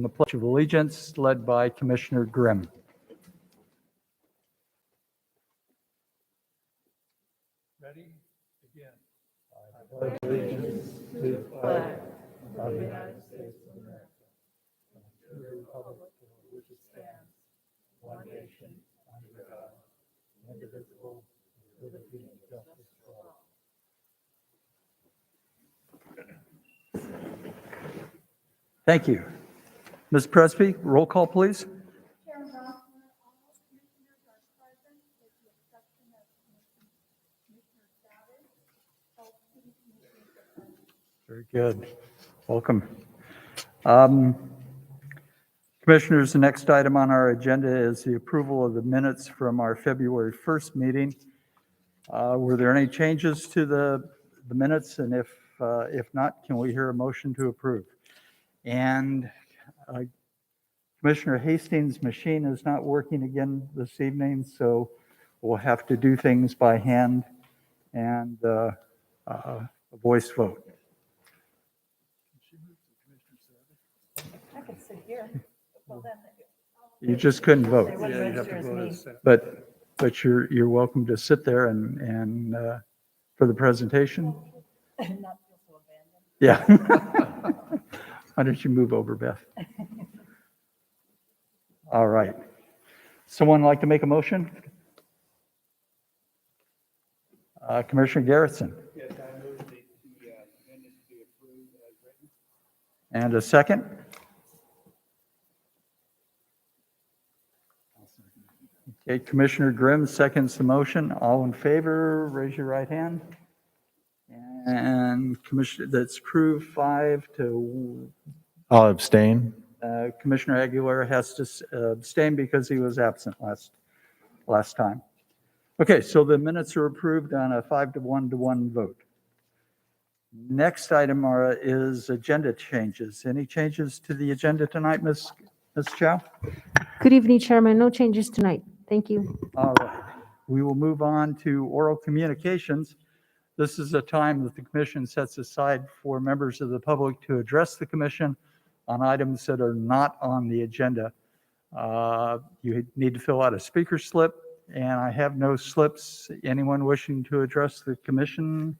the Pledge of Allegiance, led by Commissioner Grimm. Ready? Begin. I pledge allegiance to the flag of the United States of America, and to the republic for which it stands, one nation, under God, indivisible, with liberty and justice for all. Thank you. Ms. Presby, roll call, please. Chairman Rossler, all commissioners are present with the exception of Commissioner Savage. All city commissioners are present. Very good. Welcome. Commissioners, the next item on our agenda is the approval of the minutes from our February 1st meeting. Were there any changes to the minutes? And if not, can we hear a motion to approve? And Commissioner Hastings' machine is not working again this evening, so we'll have to do things by hand and a voice vote. I could sit here. Well, then, You just couldn't vote, they wouldn't register as me. but you're welcome to sit there and for the presentation. And not feel so abandoned. Yeah. Why don't you move over, Beth? All right. Someone like to make a motion? Commissioner Garrison. Yes, I move that the minutes be approved as written. And a second? Okay, Commissioner Grimm seconds the motion. All in favor, raise your right hand. And Commissioner, that's approved 5-1. I'll abstain. Commissioner Aguilar has to abstain because he was absent last time. Okay, so the minutes are approved on a 5-1 vote. Next item is agenda changes. Any changes to the agenda tonight, Ms. Chow? Good evening, Chairman. No changes tonight. Thank you. All right. We will move on to oral communications. This is a time that the commission sets aside for members of the public to address the commission on items that are not on the agenda. You need to fill out a speaker slip, and I have no slips. Anyone wishing to address the commission?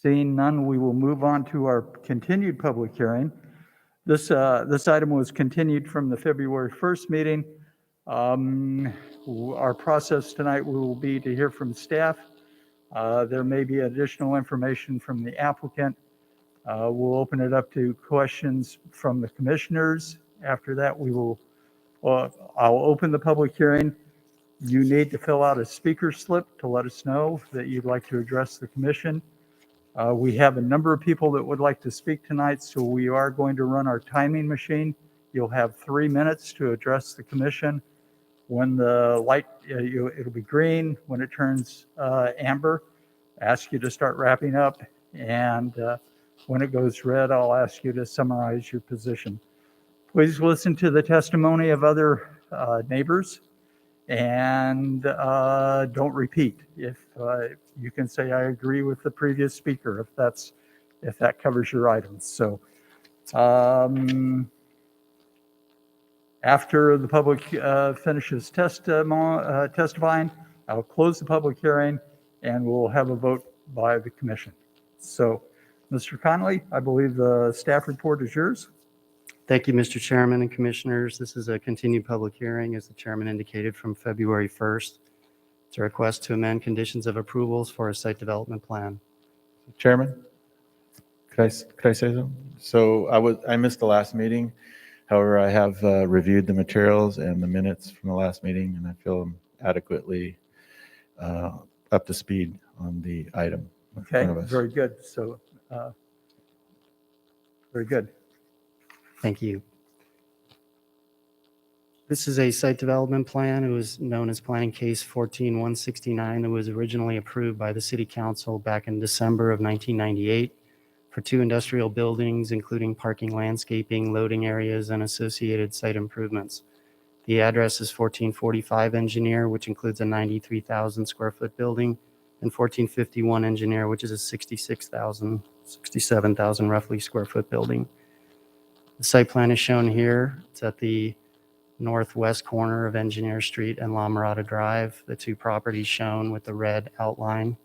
Seeing none, we will move on to our continued public hearing. This item was continued from the February 1st meeting. Our process tonight will be to hear from staff. There may be additional information from the applicant. We'll open it up to questions from the commissioners. After that, I'll open the public hearing. You need to fill out a speaker slip to let us know that you'd like to address the commission. We have a number of people that would like to speak tonight, so we are going to run our timing machine. You'll have 3 minutes to address the commission. When the light, it'll be green. When it turns amber, ask you to start wrapping up. And when it goes red, I'll ask you to summarize your position. Please listen to the testimony of other neighbors and don't repeat. If you can say, I agree with the previous speaker, if that covers your items. So after the public finishes testifying, I'll close the public hearing and we'll have a vote by the commission. So, Mr. Connolly, I believe the staff report is yours. Thank you, Mr. Chairman and Commissioners. This is a continued public hearing, as the Chairman indicated, from February 1st. It's a request to amend conditions of approvals for a site development plan. Chairman, could I say something? So I missed the last meeting. However, I have reviewed the materials and the minutes from the last meeting, and I feel I'm adequately up to speed on the item. Okay, very good. So, very good. Thank you. This is a site development plan. It was known as Planning Case 14-169. It was originally approved by the City Council back in December of 1998 for 2 industrial buildings, including parking, landscaping, loading areas, and associated site improvements. The address is 1445 Engineer, which includes a 93,000 square foot building, and 1451 Engineer, which is a 67,000 roughly square foot building. The site plan is shown here. It's at the northwest corner of Engineer Street and La Mirada Drive. The two properties shown with the red outline.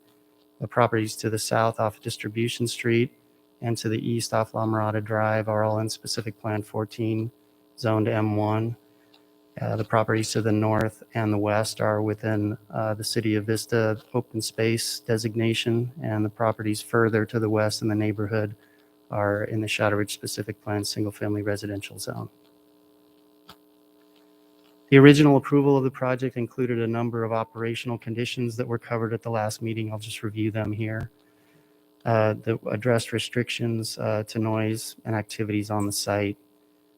The properties to the south off Distribution Street and to the east off La Mirada Drive are all in specific plan 14, zoned M1. The properties to the north and the west are within the City of Vista open space designation, and the properties further to the west in the neighborhood are in the Shadow Ridge specific plan single-family residential zone. The original approval of the project included a number of operational conditions that were covered at the last meeting. I'll just review them here. That addressed restrictions to noise and activities on the site.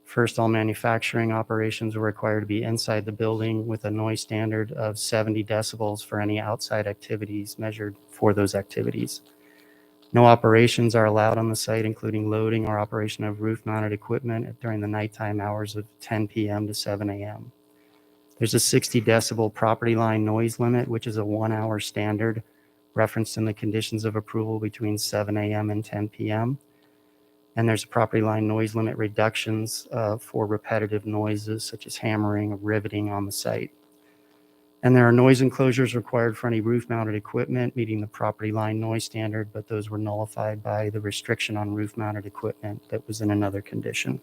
First, all manufacturing operations were required to be inside the building with a noise standard of 70 decibels for any outside activities measured for those activities. No operations are allowed on the site, including loading or operation of roof-mounted equipment during the nighttime hours of 10 p.m. to 7 a.m. There's a 60 decibel property line noise limit, which is a 1-hour standard referenced in the conditions of approval between 7 a.m. and 10 p.m. And there's property line noise limit reductions for repetitive noises such as hammering or riveting on the site. And there are noise enclosures required for any roof-mounted equipment meeting the property line noise standard, but those were nullified by the restriction on roof-mounted equipment that was in another condition.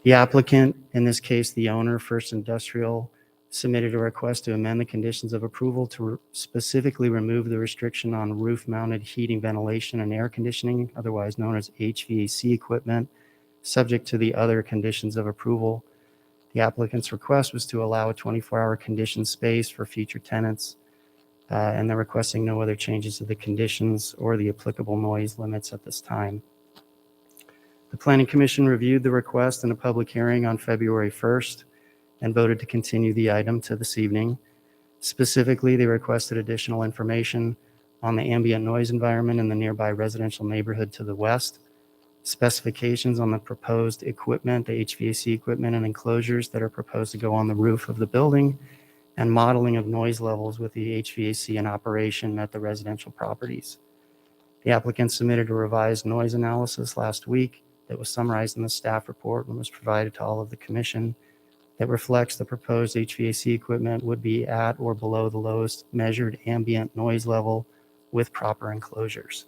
The applicant, in this case the owner, First Industrial, submitted a request to amend the conditions of approval to specifically remove the restriction on roof-mounted heating, ventilation, and air conditioning, otherwise known as HVAC equipment, subject to the other conditions of approval. The applicant's request was to allow a 24-hour conditioned space for future tenants, and they're requesting no other changes to the conditions or the applicable noise limits at this time. The Planning Commission reviewed the request in a public hearing on February 1st and voted to continue the item to this evening. Specifically, they requested additional information on the ambient noise environment in the nearby residential neighborhood to the west, specifications on the proposed equipment, the HVAC equipment and enclosures that are proposed to go on the roof of the building, and modeling of noise levels with the HVAC in operation at the residential properties. The applicant submitted a revised noise analysis last week that was summarized in the staff report and was provided to all of the commission that reflects the proposed HVAC equipment would be at or below the lowest measured ambient noise level with proper enclosures.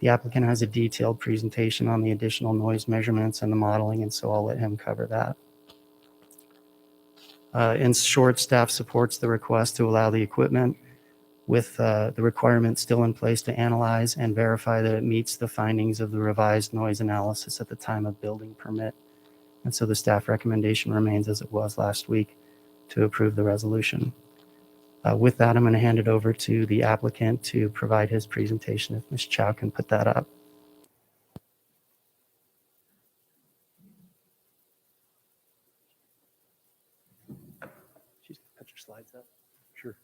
The applicant has a detailed presentation on the additional noise measurements and the modeling, and so I'll let him cover that. In short, staff supports the request to allow the equipment with the requirement still in place to analyze and verify that it meets the findings of the revised noise analysis at the time of building permit. And so the staff recommendation remains as it was last week to approve the resolution. With that, I'm going to hand it over to the applicant to provide his presentation. If Ms. Chow can put that up. She's put your slides up. Sure.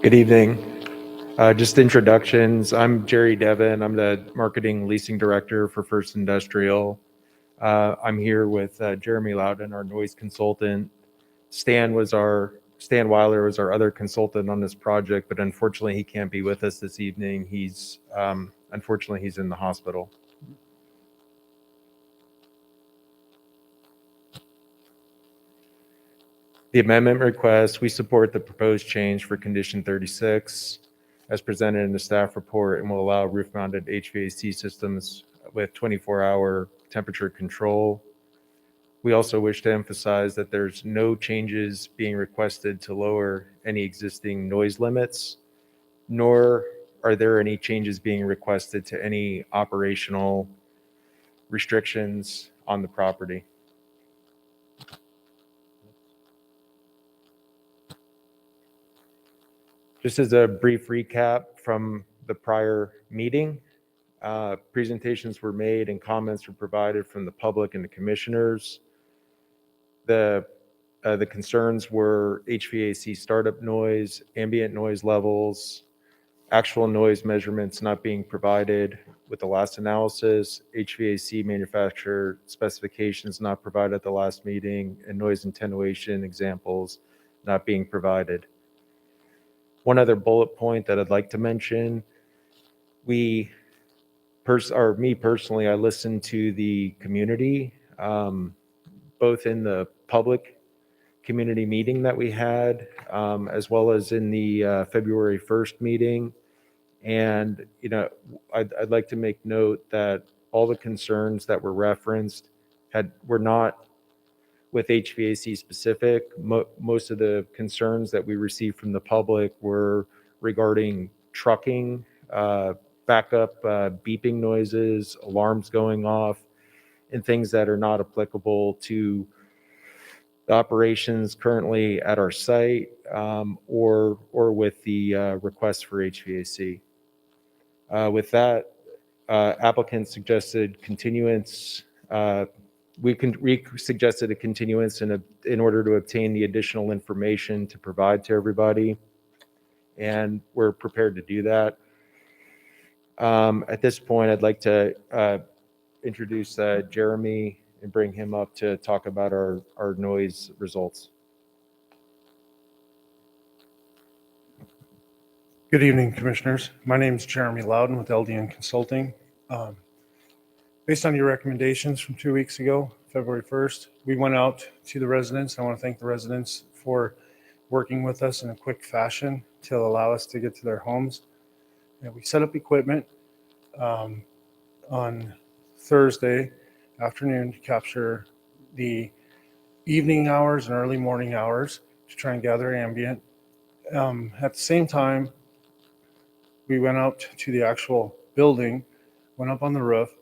Good evening. Just introductions. I'm Jerry Devon. I'm the marketing leasing director for First Industrial. I'm here with Jeremy Loudon, our noise consultant. Stan Weiler was our other consultant on this project, but unfortunately he can't be with us this evening. Unfortunately he's in the hospital. The amendment request, we support the proposed change for condition 36 as presented in the staff report, and will allow roof-mounted HVAC systems with 24-hour temperature control. We also wish to emphasize that there's no changes being requested to lower any existing noise limits, nor are there any changes being requested to any operational restrictions on the property. Just as a brief recap from the prior meeting, presentations were made and comments were provided from the public and the commissioners. The concerns were HVAC startup noise, ambient noise levels, actual noise measurements not being provided with the last analysis, HVAC manufacturer specifications not provided at the last meeting, and noise attenuation examples not being provided. One other bullet point that I'd like to mention, me personally, I listened to the community, both in the public community meeting that we had, as well as in the February 1st meeting. And, I'd like to make note that all the concerns that were referenced were not with HVAC specific. Most of the concerns that we received from the public were regarding trucking, backup beeping noises, alarms going off, and things that are not applicable to the operations currently at our site, or with the request for HVAC. With that, applicant suggested continuance. We suggested a continuance in order to obtain the additional information to provide to everybody, and we're prepared to do that. At this point, I'd like to introduce Jeremy and bring him up to talk about our noise results. Good evening, Commissioners. My name is Jeremy Loudon with LDN Consulting. Based on your recommendations from 2 weeks ago, February 1st, we went out to the residents. I want to thank the residents for working with us in a quick fashion to allow us to get to their homes. And we set up equipment on Thursday afternoon to capture the evening hours and early morning hours to try and gather ambient. At the same time, we went out to the actual building, went up on the roof,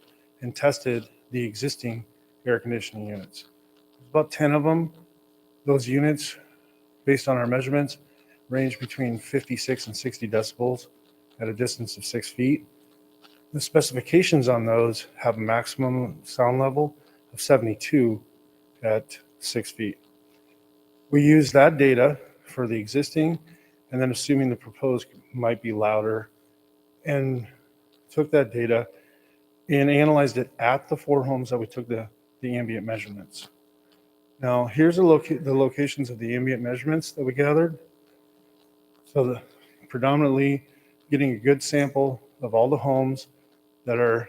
and tested the existing air conditioning units. About 10 of them. Those units, based on our measurements, range between 56 and 60 decibels at a distance of 6 feet. The specifications on those have a maximum sound level of 72 at 6 feet. We use that data for the existing, and then assuming the proposed might be louder, and took that data and analyzed it at the 4 homes that we took the ambient measurements. Now, here's the locations of the ambient measurements that we gathered. So predominantly getting a good sample of all the homes that are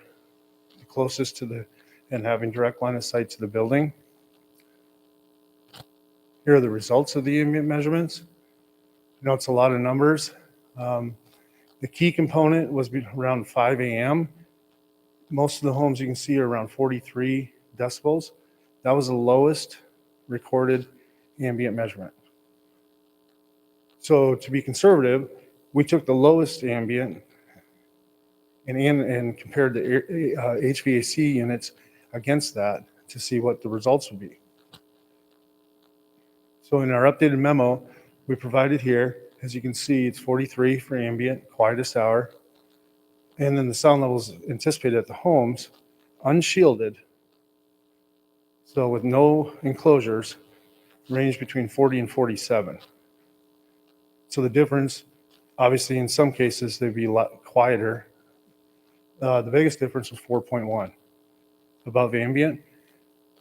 closest to and having direct line of sight to the building. Here are the results of the ambient measurements. I know it's a lot of numbers. The key component was around 5 a.m. Most of the homes you can see are around 43 decibels. That was the lowest recorded ambient measurement. So to be conservative, we took the lowest ambient and compared the HVAC units against that to see what the results would be. So in our updated memo, we provided here, as you can see, it's 43 for ambient, quietest hour. And then the sound levels anticipated at the homes, unshielded, so with no enclosures, range between 40 and 47. So the difference, obviously in some cases, they'd be a lot quieter. The biggest difference was 4.1 above ambient.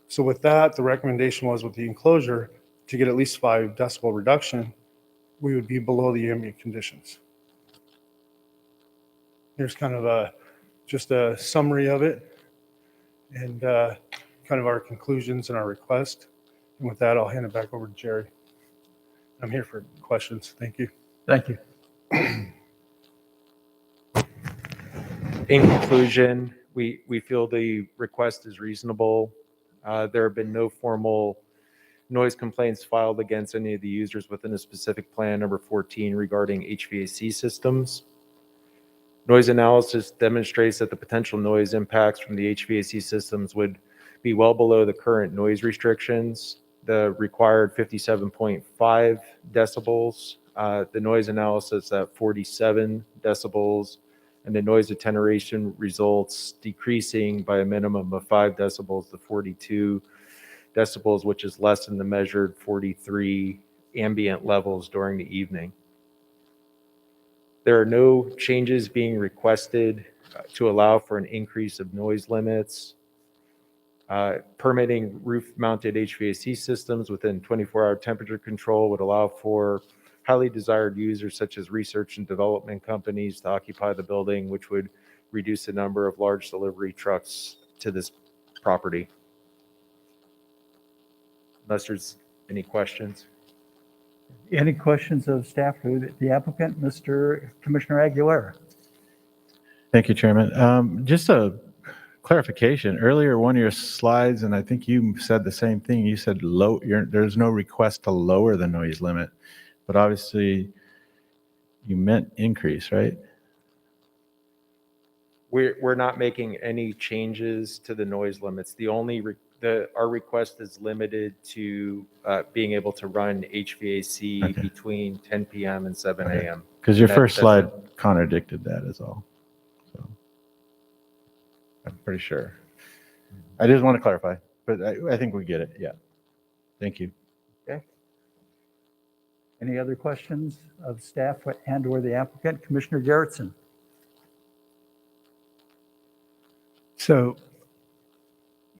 So with that, the recommendation was with the enclosure, to get at least 5 decibel reduction, we would be below the ambient conditions. Here's kind of just a summary of it and kind of our conclusions and our request. And with that, I'll hand it back over to Jerry. I'm here for questions. Thank you. Thank you. In conclusion, we feel the request is reasonable. There have been no formal noise complaints filed against any of the users within a specific plan number 14 regarding HVAC systems. Noise analysis demonstrates that the potential noise impacts from the HVAC systems would be well below the current noise restrictions, the required 57.5 decibels, the noise analysis at 47 decibels, and the noise attenuation results decreasing by a minimum of 5 decibels to 42 decibels, which is less than the measured 43 ambient levels during the evening. There are no changes being requested to allow for an increase of noise limits. Permitting roof-mounted HVAC systems within 24-hour temperature control would allow for highly desired users such as research and development companies to occupy the building, which would reduce the number of large delivery trucks to this property. Unless there's any questions. Any questions of staff or the applicant, Mr. Commissioner Aguilera? Thank you, Chairman. Just a clarification. Earlier, one of your slides, and I think you said the same thing. You said there's no request to lower the noise limit, but obviously you meant increase, right? We're not making any changes to the noise limits. The only our request is limited to being able to run HVAC Okay. between 10 p.m. and 7 Okay. a.m. Because your That- first that's slide it. contradicted that is all. So I'm pretty sure. I just want to clarify, but I think we get it. Yeah. Thank you. Any other questions of staff and or the applicant? Commissioner Garrettson? So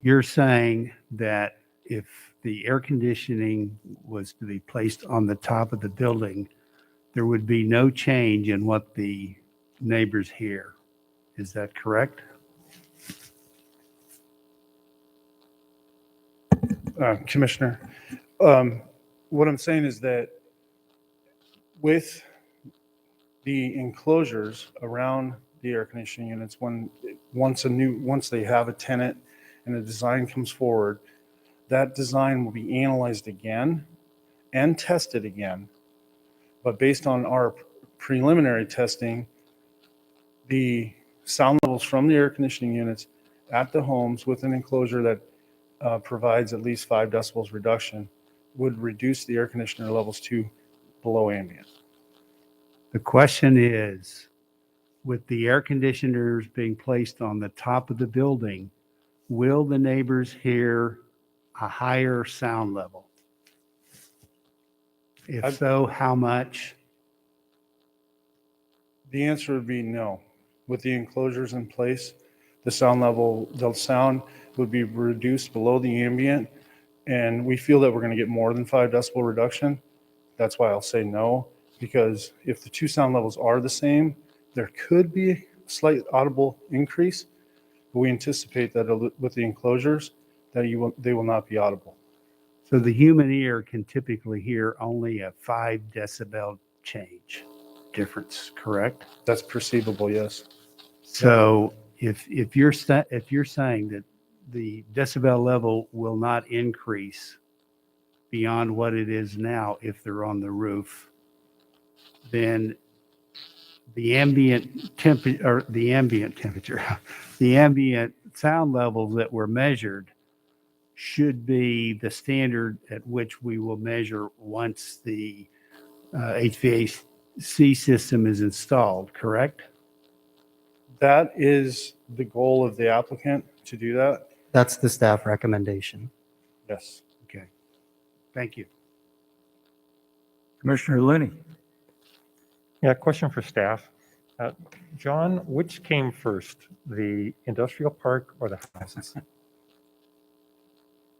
you're saying that if the air conditioning was to be placed on the top of the building, there would be no change in what the neighbors hear. Is that correct? Commissioner, what I'm saying is that with the enclosures around the air conditioning units, once they have a tenant and a design comes forward, that design will be analyzed again and tested again. But based on our preliminary testing, the sound levels from the air conditioning units at the homes with an enclosure that provides at least 5 decibels reduction would reduce the air conditioner levels to below ambient. The question is, with the air conditioners being placed on the top of the building, will the neighbors hear a higher sound level? If so, how much? The answer would be no. With the enclosures in place, the sound would be reduced below the ambient, and we feel that we're going to get more than 5 decibel reduction. That's why I'll say no, because if the two sound levels are the same, there could be a slight audible increase, but we anticipate that with the enclosures, that they will not be audible. So the human ear can typically hear only a 5 decibel change difference, correct? That's perceivable, yes. So if you're saying that the decibel level will not increase beyond what it is now if they're on the roof, then the ambient temperature, the ambient sound levels that were measured should be the standard at which we will measure once the HVAC system is installed, correct? That is the goal of the applicant to do that. That's the staff recommendation. Yes. Okay. Thank you. Commissioner Looney? Yeah, question for staff. John, which came first, the industrial park or the houses?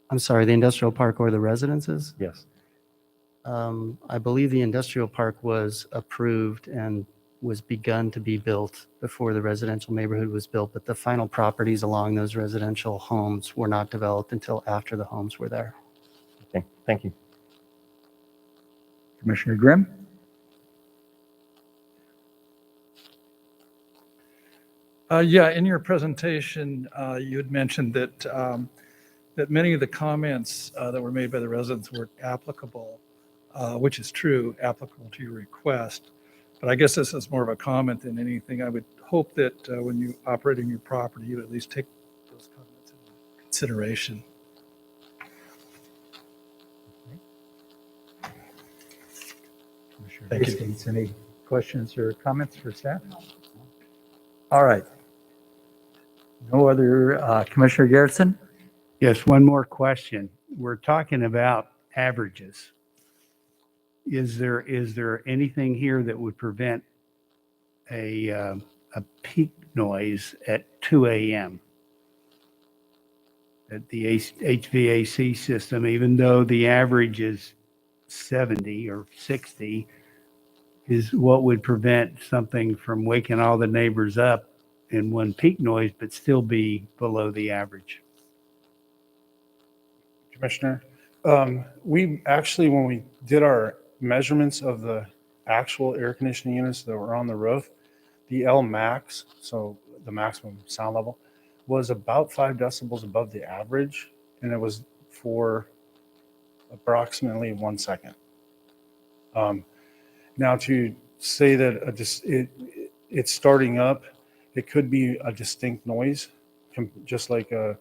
I'm sorry, the industrial park or the residences? Yes. I believe the industrial park was approved and was begun to be built before the residential neighborhood was built, but the final properties along those residential homes were not developed until after the homes were there. Okay, thank you. Commissioner Grimm? Yeah, in your presentation, you had mentioned that that many of the comments that were made by the residents were applicable, which is true, applicable to your request. But I guess this is more of a comment than anything. I would hope that when you operating your property, you at least take those comments into consideration. Thank you. Any questions or comments for staff? All right. No other, Commissioner Garrettson? Yes, one more question. We're talking about averages. Is there anything here that would prevent a peak noise at 2 a.m. at the HVAC system, even though the average is 70 or 60, is what would prevent something from waking all the neighbors up in one peak noise, but still be below the average. Commissioner, we actually, when we did our measurements of the actual air conditioning units that were on the roof, the L max, so the maximum sound level, was about 5 decibels above the average, and it was for approximately 1 second. Now, to say that it's starting up, it could be a distinct noise, just like a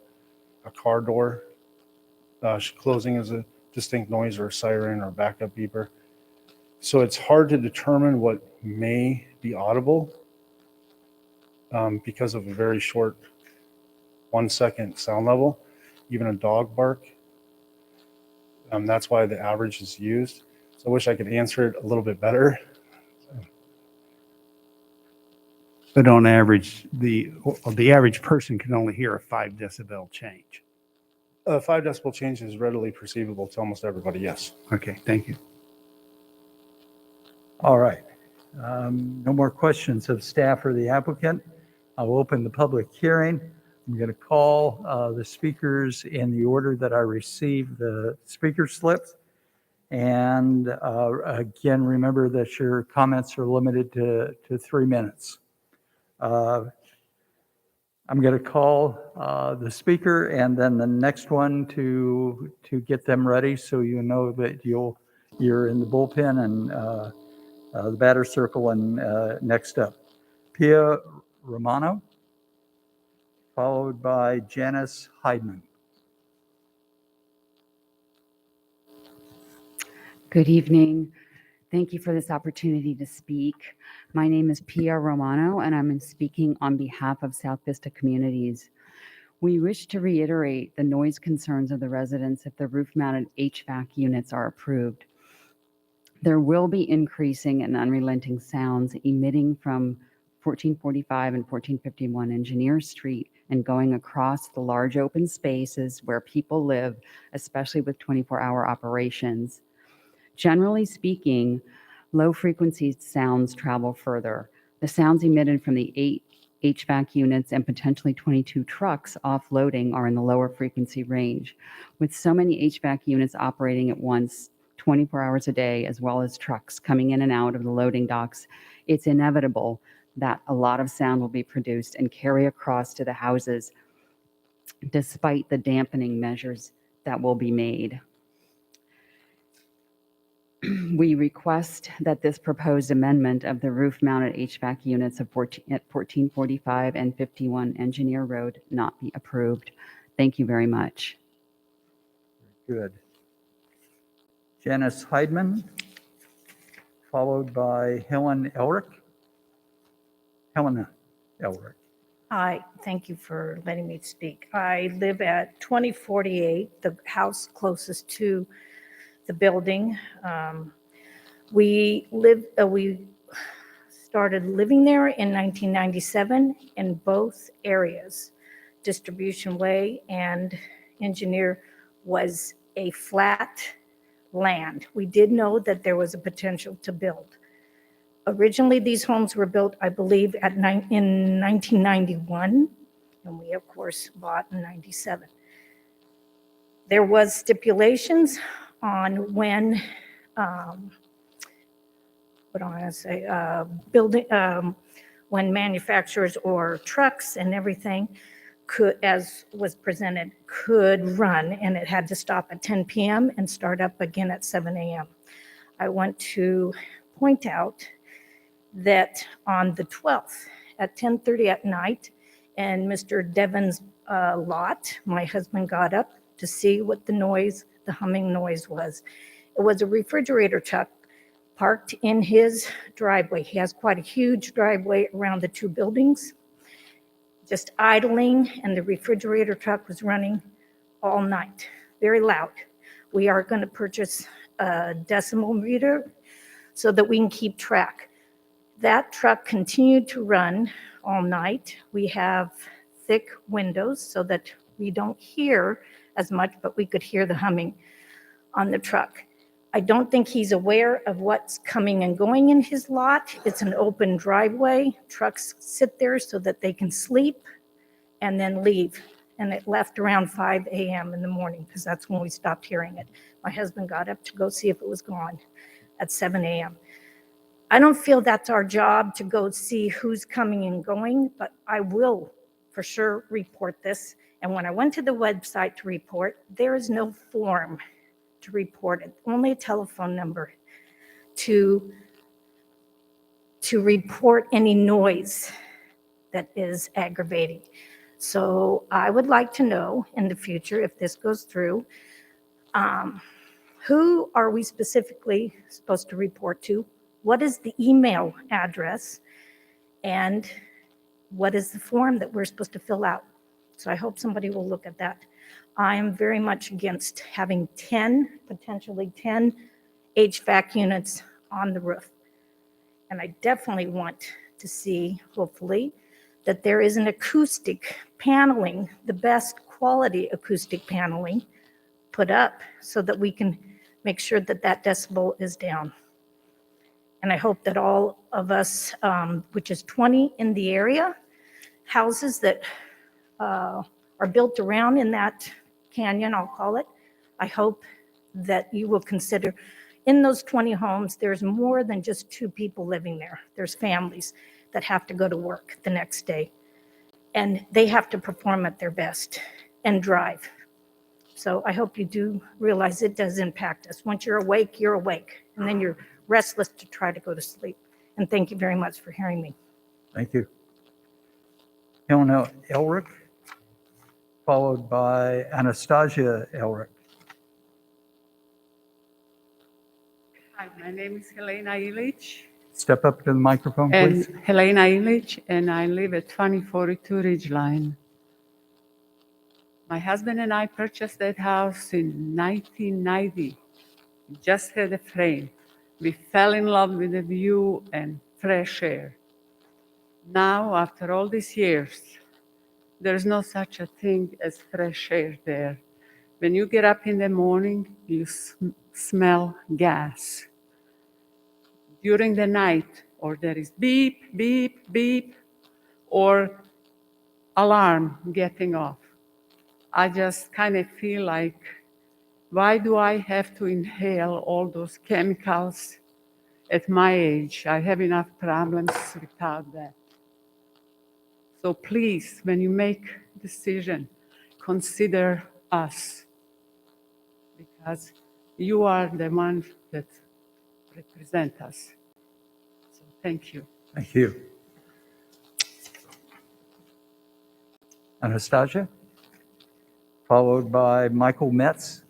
car door closing is a distinct noise, or a siren or backup beeper. So it's hard to determine what may be audible because of a very short 1 second sound level, even a dog bark. That's why the average is used. So I wish I could answer it a little bit better. But on average, the average person can only hear a 5 decibel change. 5 decibel change is readily perceivable to almost everybody, yes. Okay, thank you. All right. No more questions of staff or the applicant. I'll open the public hearing. I'm going to call the speakers in the order that I received the speaker slips. And again, remember that your comments are limited to 3 minutes. I'm going to call the speaker and then the next one to get them ready, so you know that you're in the bullpen and the batter circle. And next up, Pia Romano, followed by Janice Heidman. Good evening. Thank you for this opportunity to speak. My name is Pia Romano, and I'm speaking on behalf of South Vista Communities. We wish to reiterate the noise concerns of the residents if the roof-mounted HVAC units are approved. There will be increasing and unrelenting sounds emitting from 1445 and 1451 Engineer Street and going across the large open spaces where people live, especially with 24-hour operations. Generally speaking, low-frequency sounds travel further. The sounds emitted from the 8 HVAC units and potentially 22 trucks offloading are in the lower frequency range. With so many HVAC units operating at once, 24 hours a day, as well as trucks coming in and out of the loading docks, it's inevitable that a lot of sound will be produced and carry across to the houses, despite the dampening measures that will be made. We request that this proposed amendment of the roof-mounted HVAC units at 1445 and 51 Engineer Road not be approved. Thank you very much. Good. Janice Heidman, followed by Helen Elric. Helena Elric. Hi, thank you for letting me speak. I live at 2048, the house closest to the building. We started living there in 1997 in both areas. Distribution Way and Engineer was a flat land. We did know that there was a potential to build. Originally, these homes were built, I believe, in 1991, and we, of course, bought in 97. There was stipulations on when, when manufacturers or trucks and everything could, as was presented, could run, and it had to stop at 10 p.m. and start up again at 7 a.m. I want to point out that on the 12th at 10:30 at night, and Mr. Devon's lot, my husband got up to see what the noise, the humming noise was. It was a refrigerator truck parked in his driveway. He has quite a huge driveway around the two buildings, just idling, and the refrigerator truck was running all night, very loud. We are going to purchase a decimal meter so that we can keep track. That truck continued to run all night. We have thick windows so that we don't hear as much, but we could hear the humming on the truck. I don't think he's aware of what's coming and going in his lot. It's an open driveway. Trucks sit there so that they can sleep and then leave. And it left around 5 a.m. in the morning because that's when we stopped hearing it. My husband got up to go see if it was gone at 7 a.m. I don't feel that's our job to go see who's coming and going, but I will for sure report this. And when I went to the website to report, there is no form to report it, only a telephone number to report any noise that is aggravating. So I would like to know in the future, if this goes through, who are we specifically supposed to report to? What is the email address? And what is the form that we're supposed to fill out? So I hope somebody will look at that. I am very much against having 10, potentially 10 HVAC units on the roof. And I definitely want to see, hopefully, that there is an acoustic paneling, the best quality acoustic paneling put up so that we can make sure that that decibel is down. And I hope that all of us, which is 20 in the area, houses that are built around in that canyon, I'll call it, I hope that you will consider in those 20 homes, there's more than just 2 people living there. There's families that have to go to work the next day. And they have to perform at their best and drive. So I hope you do realize it does impact us. Once you're awake, and then you're restless to try to go to sleep. And thank you very much for hearing me. Thank you. Helena Elric, followed by Anastasia Elric. Hi, my name is Helena Illich. Step up to the microphone, please. And Helena Illich, and I live at 2042 Ridgeline. My husband and I purchased that house in 1990. We just had a frame. We fell in love with the view and fresh air. Now, after all these years, there's no such a thing as fresh air there. When you get up in the morning, you smell gas. During the night, or there is beep, beep, beep, or alarm getting off. I just kind of feel like, why do I have to inhale all those chemicals at my age? I have enough problems without that. So please, when you make a decision, consider us, because you are the ones that represent us. So thank you. Thank you. Anastasia, followed by Michael Metz.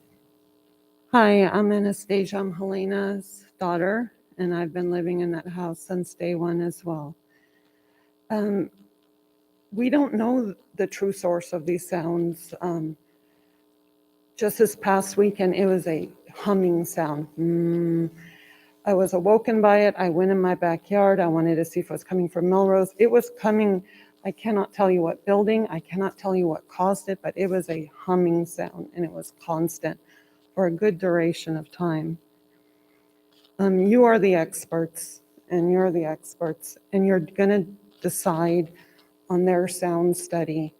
Hi, I'm Anastasia. I'm Helena's daughter, and I've been living in that house since day one as well. We don't know the true source of these sounds. Just this past weekend, it was a humming sound. I was awoken by it. I went in my backyard. I wanted to see if it was coming from Melrose. It was coming. I cannot tell you what building. I cannot tell you what caused it, but it was a humming sound, and it was constant for a good duration of time. You are the experts, and you're the experts, and you're going to decide on their sound study.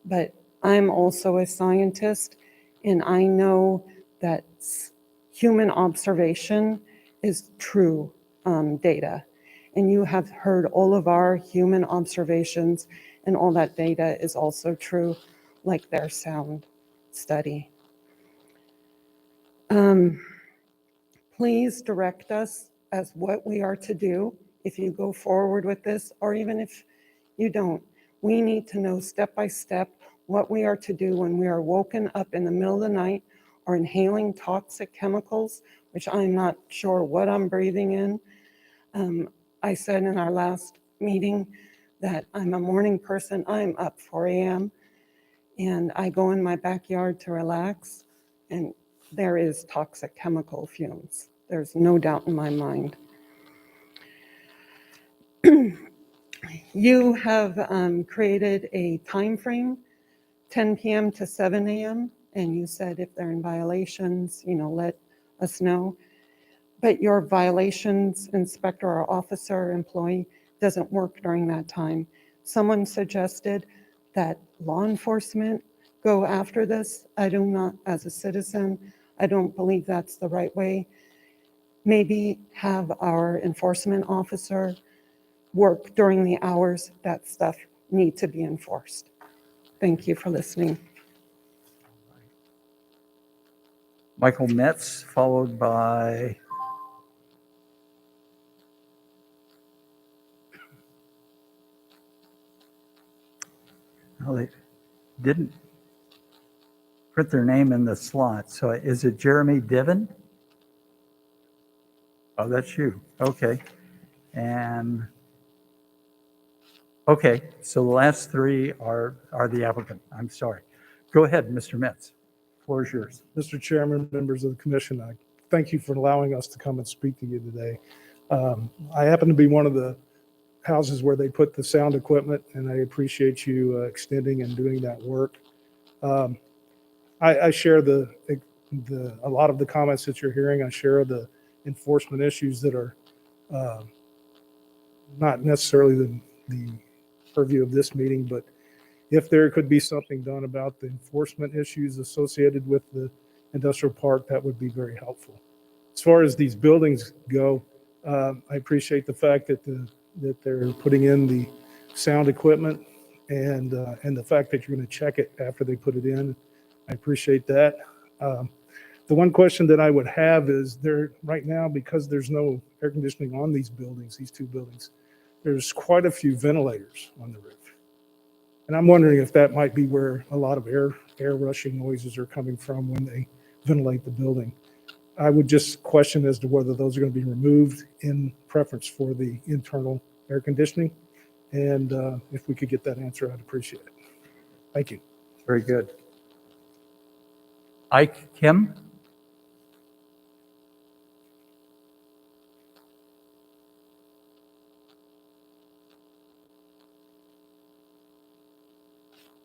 But I'm also a scientist, and I know that human observation is true data. And you have heard all of our human observations, and all that data is also true, like their sound study. Please direct us as what we are to do if you go forward with this, or even if you don't. We need to know step by step what we are to do when we are woken up in the middle of the night or inhaling toxic chemicals, which I'm not sure what I'm breathing in. I said in our last meeting that I'm a morning person. I'm up 4 a.m. and I go in my backyard to relax, and there is toxic chemical fumes. There's no doubt in my mind. You have created a time frame, 10 p.m. to 7 a.m., and you said if they're in violations, let us know. But your violations inspector or officer or employee doesn't work during that time. Someone suggested that law enforcement go after this. I do not, as a citizen, I don't believe that's the right way. Maybe have our enforcement officer work during the hours that stuff need to be enforced. Thank you for listening. Michael Metz, followed by well, they didn't put their name in the slot. So is it Jeremy Diven? Oh, that's you. Okay. And okay, so the last three are the applicant. I'm sorry. Go ahead, Mr. Metz. Floor is yours. Mr. Chairman, members of the commission, I thank you for allowing us to come and speak to you today. I happen to be one of the houses where they put the sound equipment, and I appreciate you extending and doing that work. I share a lot of the comments that you're hearing. I share the enforcement issues that are not necessarily the purview of this meeting, but if there could be something done about the enforcement issues associated with the industrial park, that would be very helpful. As far as these buildings go, I appreciate the fact that they're putting in the sound equipment and the fact that you're going to check it after they put it in. I appreciate that. The one question that I would have is there right now, because there's no air conditioning on these buildings, these two buildings, there's quite a few ventilators on the roof. And I'm wondering if that might be where a lot of air rushing noises are coming from when they ventilate the building. I would just question as to whether those are going to be removed in preference for the internal air conditioning. And if we could get that answer, I'd appreciate it. Thank you. Very good. Ike Kim?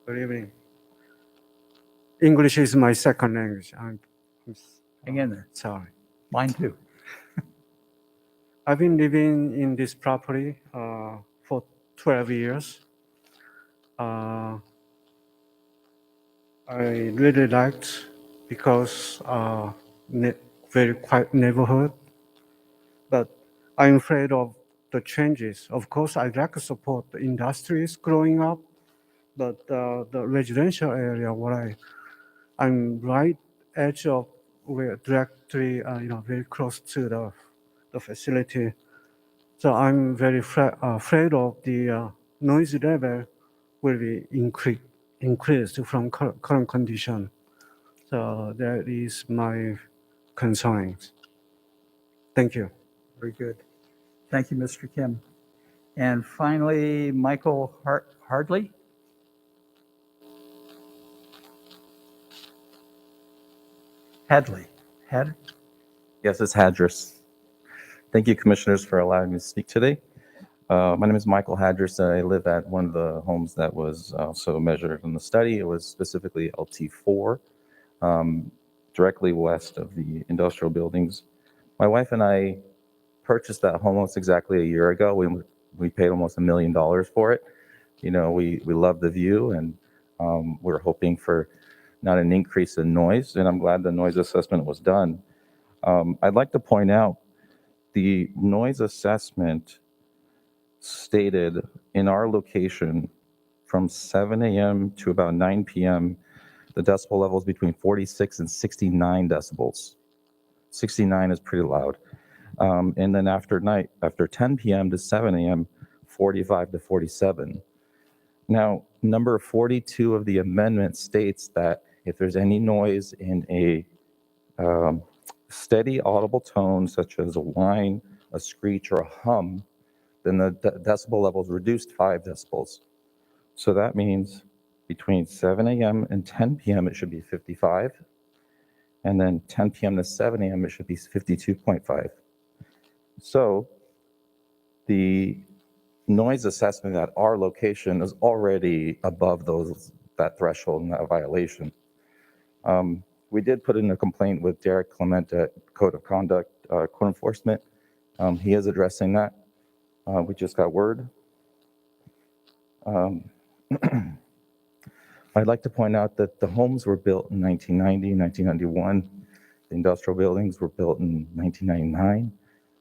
Good evening. English is my second language. Hang in there. Sorry. Mine too. I've been living in this property for 12 years. I really liked because very quiet neighborhood, but I'm afraid of the changes. Of course, I'd like to support the industries growing up, but the residential area where I'm right edge of where directly, very close to the facility. So I'm very afraid of the noise level will be increased from current condition. So that is my concerns. Thank you. Very good. Thank you, Mr. Kim. And finally, Michael Hardley? Hadley. Yes, it's Hadris. Thank you, commissioners, for allowing me to speak today. My name is Michael Hadris. I live at one of the homes that was also measured in the study. It was specifically LT4, directly west of the industrial buildings. My wife and I purchased that home almost exactly a year ago. We paid almost $1 million for it. You know, we love the view, and we're hoping for not an increase in noise, and I'm glad the noise assessment was done. I'd like to point out the noise assessment stated in our location from 7 a.m. to about 9 p.m., the decibel level is between 46 and 69 decibels. 69 is pretty loud. And then after 10 p.m. to 7 a.m., 45 to 47. Now, number 42 of the amendment states that if there's any noise in a steady audible tone, such as a whine, a screech, or a hum, then the decibel level is reduced 5 decibels. So that means between 7 a.m. and 10 p.m. it should be 55, and then 10 p.m. to 7 a.m. it should be 52.5. So the noise assessment at our location is already above that threshold and that violation. We did put in a complaint with Derek Clement at Code of Conduct, Code Enforcement. He is addressing that. We just got word. I'd like to point out that the homes were built in 1990, 1991. The industrial buildings were built in 1999.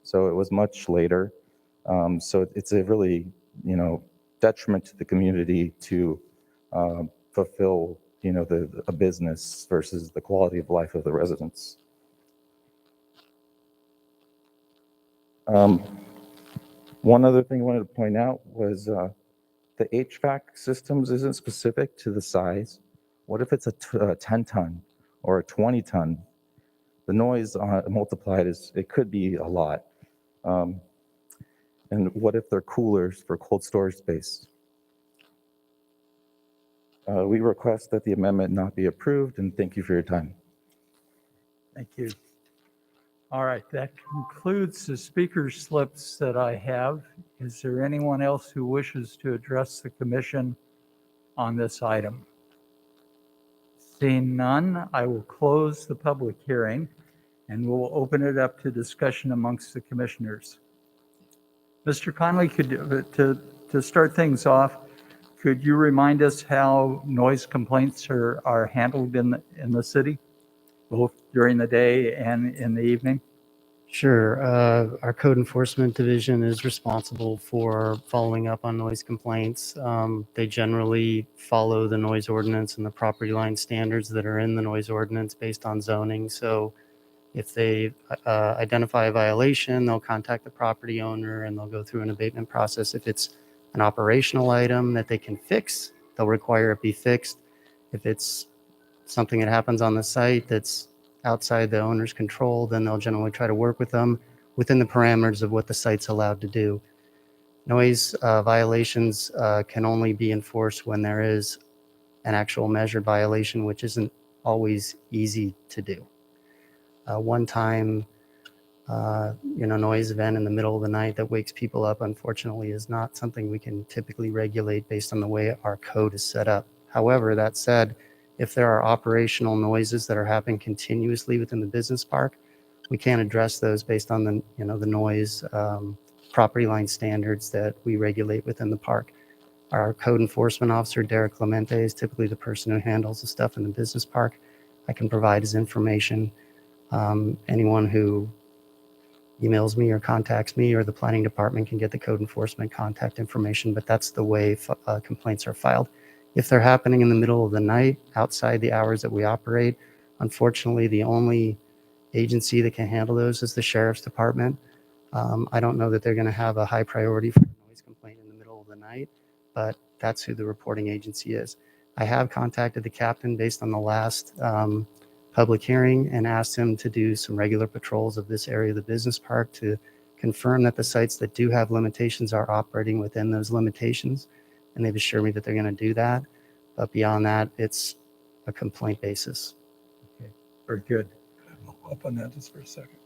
So it was much later. So it's a really, detriment to the community to fulfill, a business versus the quality of life of the residents. One other thing I wanted to point out was the HVAC systems isn't specific to the size. What if it's a 10-ton or a 20-ton? The noise multiplied it could be a lot. And what if they're coolers for cold storage space? We request that the amendment not be approved, and thank you for your time. Thank you. All right, that concludes the speaker slips that I have. Is there anyone else who wishes to address the commission on this item? Seeing none, I will close the public hearing and we'll open it up to discussion amongst the commissioners. Mr. Conley, to start things off, could you remind us how noise complaints are handled in the city, both during the day and in the evening? Sure. Our code enforcement division is responsible for following up on noise complaints. They generally follow the noise ordinance and the property line standards that are in the noise ordinance based on zoning. So if they identify a violation, they'll contact the property owner and they'll go through an abatement process. If it's an operational item that they can fix, they'll require it be fixed. If it's something that happens on the site that's outside the owner's control, then they'll generally try to work with them within the parameters of what the site's allowed to do. Noise violations can only be enforced when there is an actual measured violation, which isn't always easy to do. One time, noise event in the middle of the night that wakes people up, unfortunately, is not something we can typically regulate based on the way our code is set up. However, that said, if there are operational noises that are happening continuously within the business park, we can address those based on the noise property line standards that we regulate within the park. Our code enforcement officer, Derek Clemente, is typically the person who handles the stuff in the business park. I can provide his information. Anyone who emails me or contacts me or the planning department can get the code enforcement contact information, but that's the way complaints are filed. If they're happening in the middle of the night, outside the hours that we operate, unfortunately, the only agency that can handle those is the sheriff's department. I don't know that they're going to have a high priority for a noise complaint in the middle of the night, but that's who the reporting agency is. I have contacted the captain based on the last public hearing and asked him to do some regular patrols of this area of the business park to confirm that the sites that do have limitations are operating within those limitations. And they've assured me that they're going to do that. But beyond that, it's a complaint basis. Okay, very good. Could I follow up on that just for a second?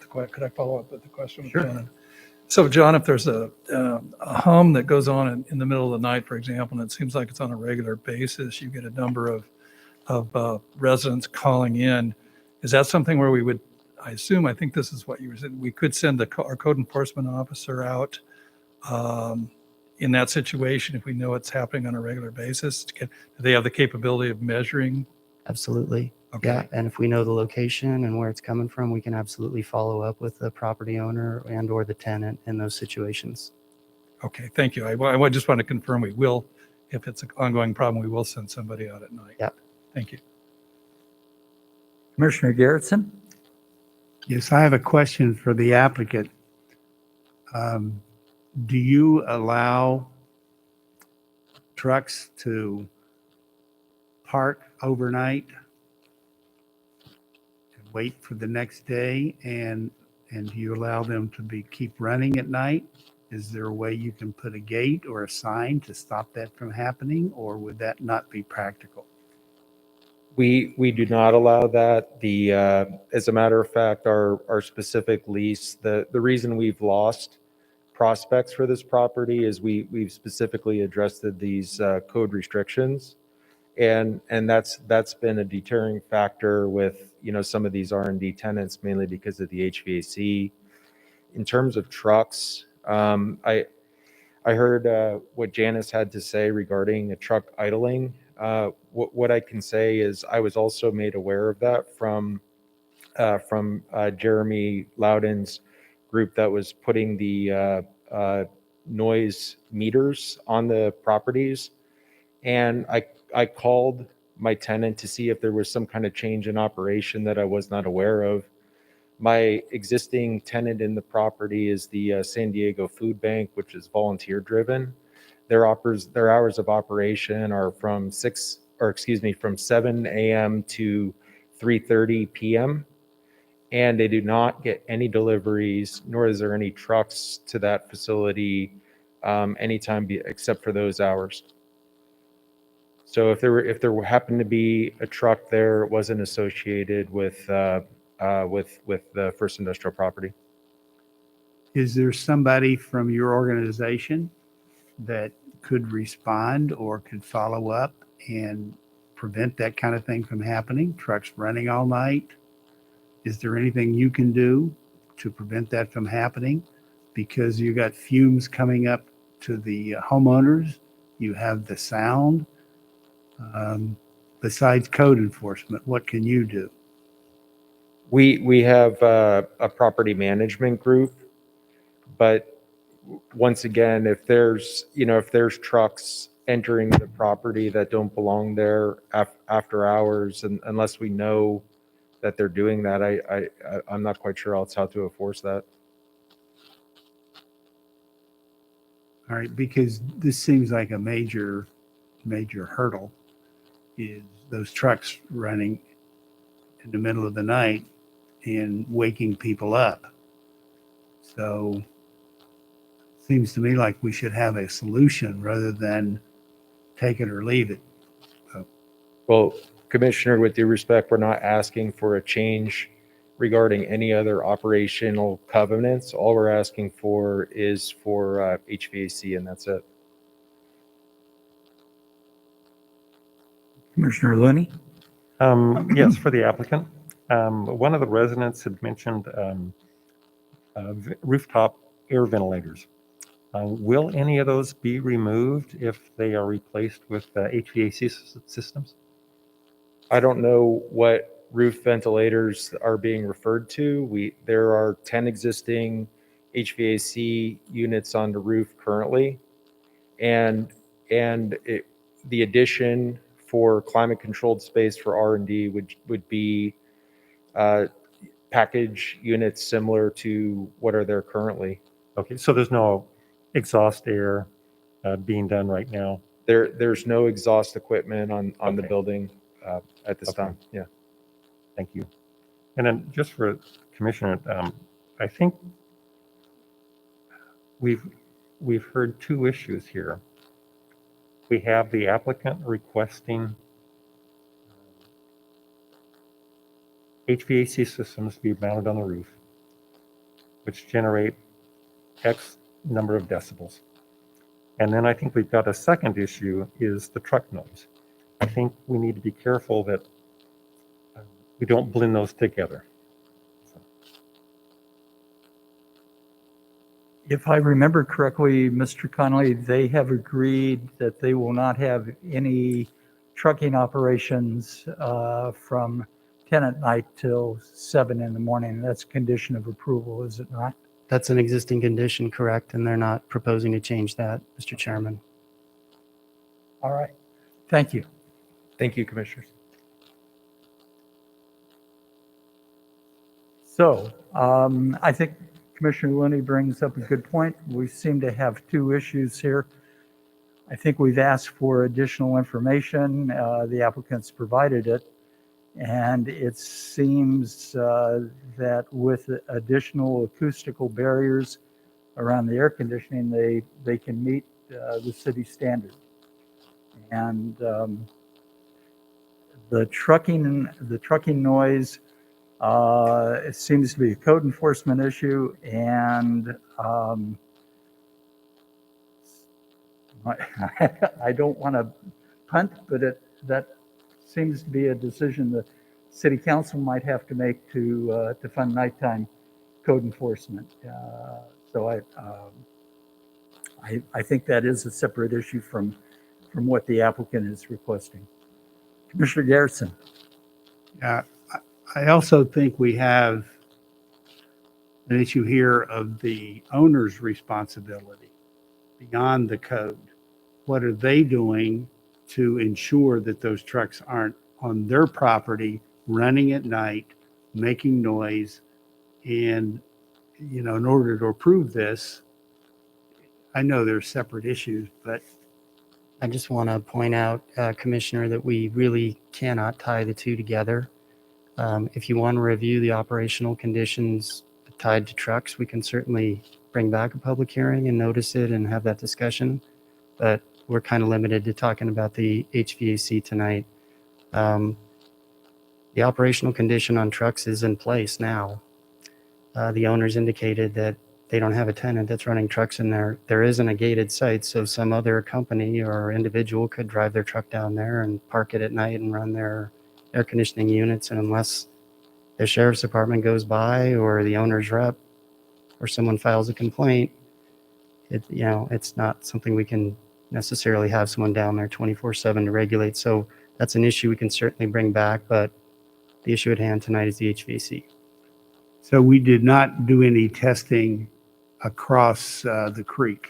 Could I follow up with the question? Sure. John? So, John, if there's a hum that goes on in the middle of the night, for example, and it seems like it's on a regular basis, you get a number of residents calling in. Is that something where we would, I think this is what you were saying, we could send our code enforcement officer out in that situation if we know it's happening on a regular basis? Do they have the capability of measuring? Absolutely. Okay. Yeah. And if we know the location and where it's coming from, we can absolutely follow up with the property owner and or the tenant in those situations. Okay, thank you. I just want to confirm we will, if it's an ongoing problem, we will send somebody out at night. Yep. Thank you. Commissioner Garrettson? Yes, I have a question for the applicant. Do you allow trucks to park overnight and wait for the next day? And do you allow them to keep running at night? Is there a way you can put a gate or a sign to stop that from happening, or would that not be practical? We do not allow that. As a matter of fact, our specific lease, the reason we've lost prospects for this property is we've specifically addressed these code restrictions. And that's been a deterring factor with, some of these R&D tenants, mainly because of the HVAC. In terms of trucks, I heard what Janice had to say regarding a truck idling. What I can say is I was also made aware of that from Jeremy Loudon's group that was putting the noise meters on the properties. And I called my tenant to see if there was some kind of change in operation that I was not aware of. My existing tenant in the property is the San Diego Food Bank, which is volunteer driven. Their hours of operation are from 7 a.m. to 3:30 p.m. And they do not get any deliveries, nor is there any trucks to that facility anytime except for those hours. So if there happened to be a truck there, it wasn't associated with the First Industrial Property. Is there somebody from your organization that could respond or could follow up and prevent that kind of thing from happening? Trucks running all night? Is there anything you can do to prevent that from happening? Because you got fumes coming up to the homeowners, you have the sound. Besides code enforcement, what can you do? We have a property management group, but once again, if there's trucks entering the property that don't belong there after hours, and unless we know that they're doing that, I'm not quite sure else how to enforce that. All right, because this seems like a major hurdle, is those trucks running in the middle of the night and waking people up. So seems to me like we should have a solution rather than take it or leave it. Well, Commissioner, with due respect, we're not asking for a change regarding any other operational covenants. All we're asking for is for HVAC, and that's it. Commissioner Looney? Yes, for the applicant. One of the residents had mentioned rooftop air ventilators. Will any of those be removed if they are replaced with HVAC systems? I don't know what roof ventilators are being referred to. There are 10 existing HVAC units on the roof currently, and the addition for climate-controlled space for R&D would be package units similar to what are there currently. Okay, so there's no exhaust air being done right now? There's no exhaust equipment on the building at this time. Yeah. Thank you. And then just for Commissioner, I think we've heard two issues here. We have the applicant requesting HVAC systems be mounted on the roof, which generate X number of decibels. And then I think we've got a second issue is the truck noise. I think we need to be careful that we don't blend those together. If I remember correctly, Mr. Connolly, they have agreed that they will not have any trucking operations from 10 at night till 7 in the morning. That's a condition of approval, is it not? That's an existing condition, correct? And they're not proposing to change that, Mr. Chairman. All right. Thank you. Thank you, Commissioners. So I think Commissioner Looney brings up a good point. We seem to have two issues here. I think we've asked for additional information. The applicant's provided it. And it seems that with additional acoustical barriers around the air conditioning, they can meet the city standard. And the trucking noise, it seems to be a code enforcement issue, and I don't want to punt, but that seems to be a decision the city council might have to make to fund nighttime code enforcement. So I think that is a separate issue from what the applicant is requesting. Commissioner Garrison. Yeah, I also think we have an issue here of the owner's responsibility beyond the code. What are they doing to ensure that those trucks aren't on their property, running at night, making noise? And, you know, in order to approve this, I know there's separate issues, but I just want to point out, Commissioner, that we really cannot tie the two together. If you want to review the operational conditions tied to trucks, we can certainly bring back a public hearing and notice it and have that discussion. But we're kind of limited to talking about the HVAC tonight. The operational condition on trucks is in place now. The owners indicated that they don't have a tenant that's running trucks in there. There isn't a gated site, so some other company or individual could drive their truck down there and park it at night and run their air conditioning units. And unless the sheriff's department goes by or the owner's rep or someone files a complaint, it's not something we can necessarily have someone down there 24/7 to regulate. So that's an issue we can certainly bring back, but the issue at hand tonight is the HVAC. so we did not do any testing across the creek.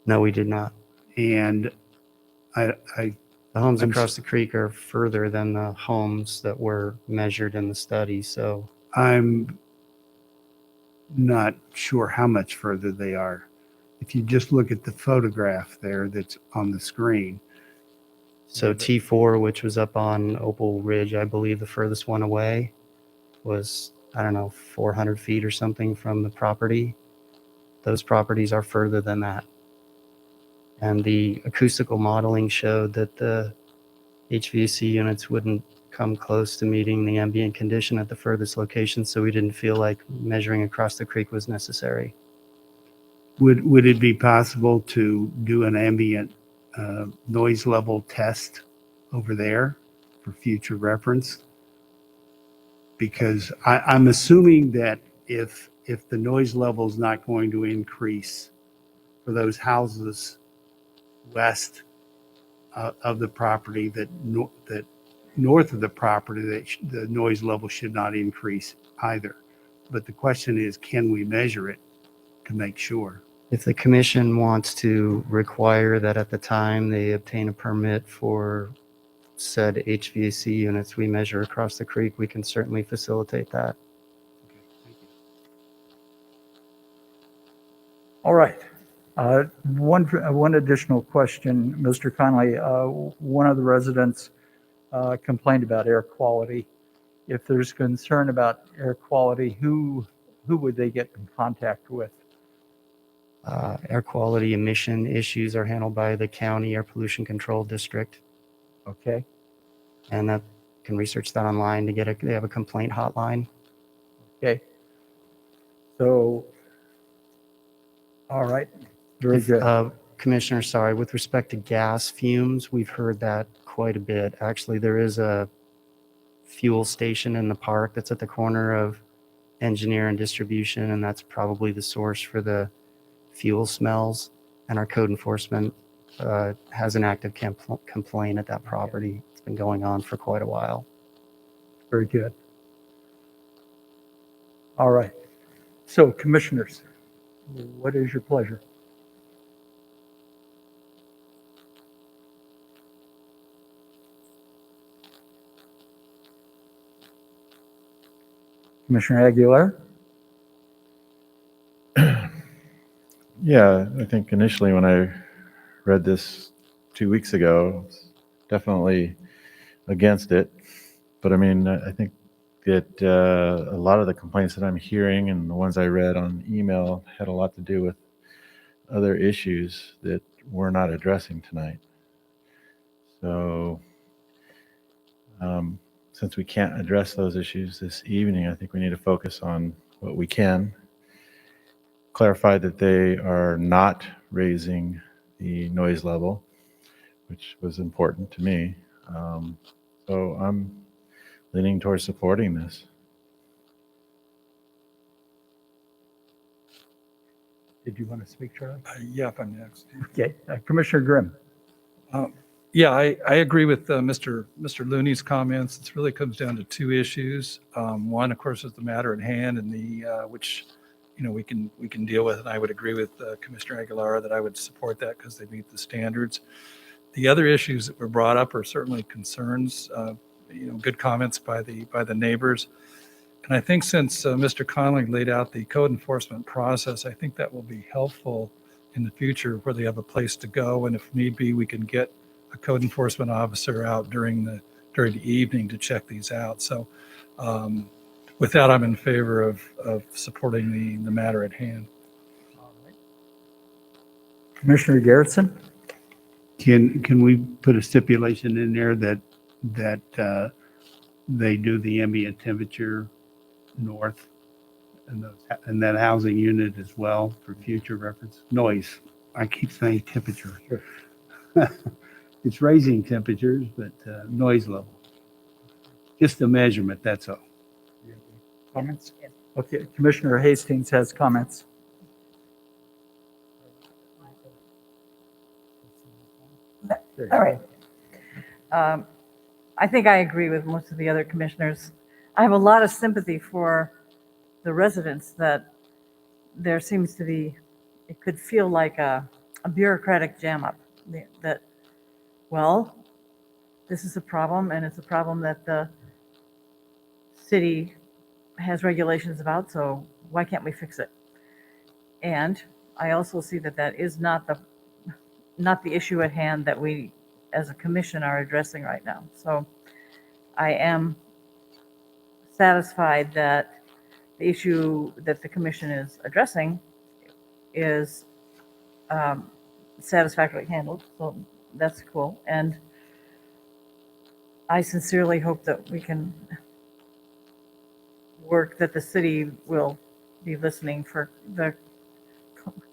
No, we did not. And I The homes I'm across the creek are further than the homes that were measured in the study, so. I'm not sure how much further they are. If you just look at the photograph there that's on the screen. So T4, which was up on Opal Ridge, I believe the furthest one away was, I don't know, 400 feet or something from the property. Those properties are further than that. And the acoustical modeling showed that the HVAC units wouldn't come close to meeting the ambient condition at the furthest location, so we didn't feel like measuring across the creek was necessary. Would it be possible to do an ambient noise level test over there for future reference? Because I'm assuming that if the noise level is not going to increase for those houses west of the property, that north of the property, that the noise level should not increase either. But the question is, can we measure it to make sure? If the commission wants to require that at the time they obtain a permit for said HVAC units, we measure across the creek, we can certainly facilitate that. All right. One additional question, Mr. Conley. One of the residents complained about air quality. If there's concern about air quality, who would they get in contact with? Air quality emission issues are handled by the county air pollution control district. Okay. And that can research that online to get they have a complaint hotline. Okay. So, all right. Very good. Commissioner, sorry, with respect to gas fumes, we've heard that quite a bit. Actually, there is a fuel station in the park that's at the corner of Engineer and Distribution, and that's probably the source for the fuel smells. And our code enforcement has an active complaint at that property. It's been going on for quite a while. Very good. All right. So, commissioners, what is your pleasure? Commissioner Aguilar? Yeah, I think initially when I read this 2 weeks ago, I was definitely against it. But I mean, I think that a lot of the complaints that I'm hearing and the ones I read on email had a lot to do with other issues that we're not addressing tonight. So since we can't address those issues this evening, I think we need to focus on what we can. Clarify that they are not raising the noise level, which was important to me. So I'm leaning towards supporting this. Did you want to speak, Charlie? Yeah, if I'm next. Okay, Commissioner Grimm. Yeah, I agree with Mr. Looney's comments. It really comes down to two issues. One, of course, is the matter at hand and which, we can deal with. And I would agree with Commissioner Aguilar that I would support that because they meet the standards. The other issues that were brought up are certainly concerns, good comments by the neighbors. And I think since Mr. Conley laid out the code enforcement process, I think that will be helpful in the future where they have a place to go. And if need be, we can get a code enforcement officer out during the evening to check these out. So with that, I'm in favor of supporting the matter at hand. Commissioner Garrettson? Can we put a stipulation in there that they do the ambient temperature north and that housing unit as well for future reference? Noise. I keep saying temperature. Sure. It's raising temperatures, but noise level. Just a measurement, that's all. Comments? Okay, Commissioner Hastings has comments. All right. I think I agree with most of the other commissioners. I have a lot of sympathy for the residents that there seems to be, it could feel like a bureaucratic jam up that, well, this is a problem and it's a problem that the city has regulations about, so why can't we fix it? And I also see that that is not the issue at hand that we as a commission are addressing right now. So I am satisfied that the issue that the commission is addressing is satisfactorily handled. So that's cool. And I sincerely hope that we can work, that the city will be listening for the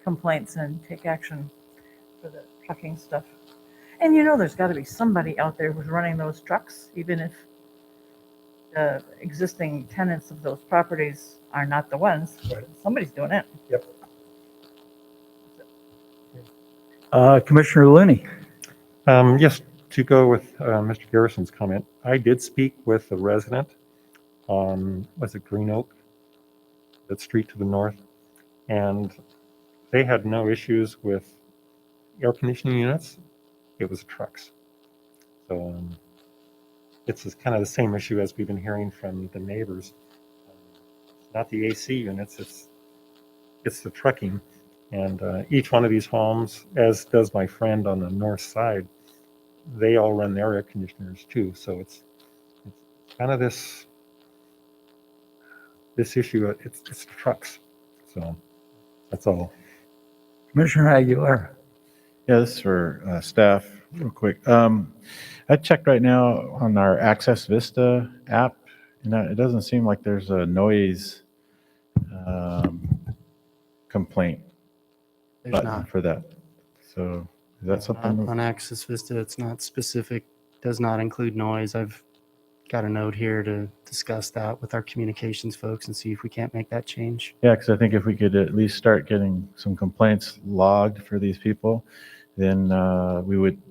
complaints and take action for the trucking stuff. And there's got to be somebody out there who's running those trucks, even if the existing tenants of those properties are not the ones. Right. Somebody's doing it. Yep. Commissioner Looney. Yes, to go with Mr. Garrison's comment, I did speak with a resident on, was it Green Oak, that street to the north, and they had no issues with air conditioning units. It was trucks. So it's kind of the same issue as we've been hearing from the neighbors. It's not the AC units, it's the trucking. And each one of these homes, as does my friend on the north side, they all run their air conditioners too. So it's kind of this issue. It's trucks. So that's all. Commissioner Aguilar. Yeah, this is for staff real quick. I checked right now on our Access Vista app, and it doesn't seem like there's a noise complaint button not. for that. So is that something? On Access Vista, it's not specific, does not include noise. I've got a note here to discuss that with our communications folks and see if we can't make that change. Yeah, because I think if we could at least start getting some complaints logged for these people, then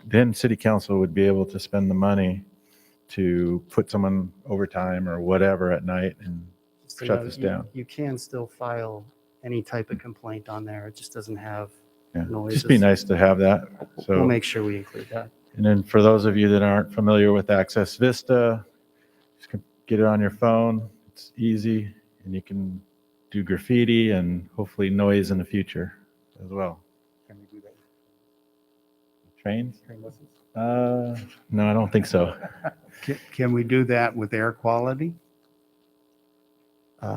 then city council would be able to spend the money to put someone overtime or whatever at night and Just shut note, this down. You can still file any type of complaint on there. It just doesn't have noises. Just be nice to have that. So We'll make sure we include that. And then for those of you that aren't familiar with Access Vista, just get it on your phone. It's easy, and you can do graffiti and hopefully noise in the future as well. Can we do that? Trains? Train buses? No, I don't think so. Can we do that with air quality?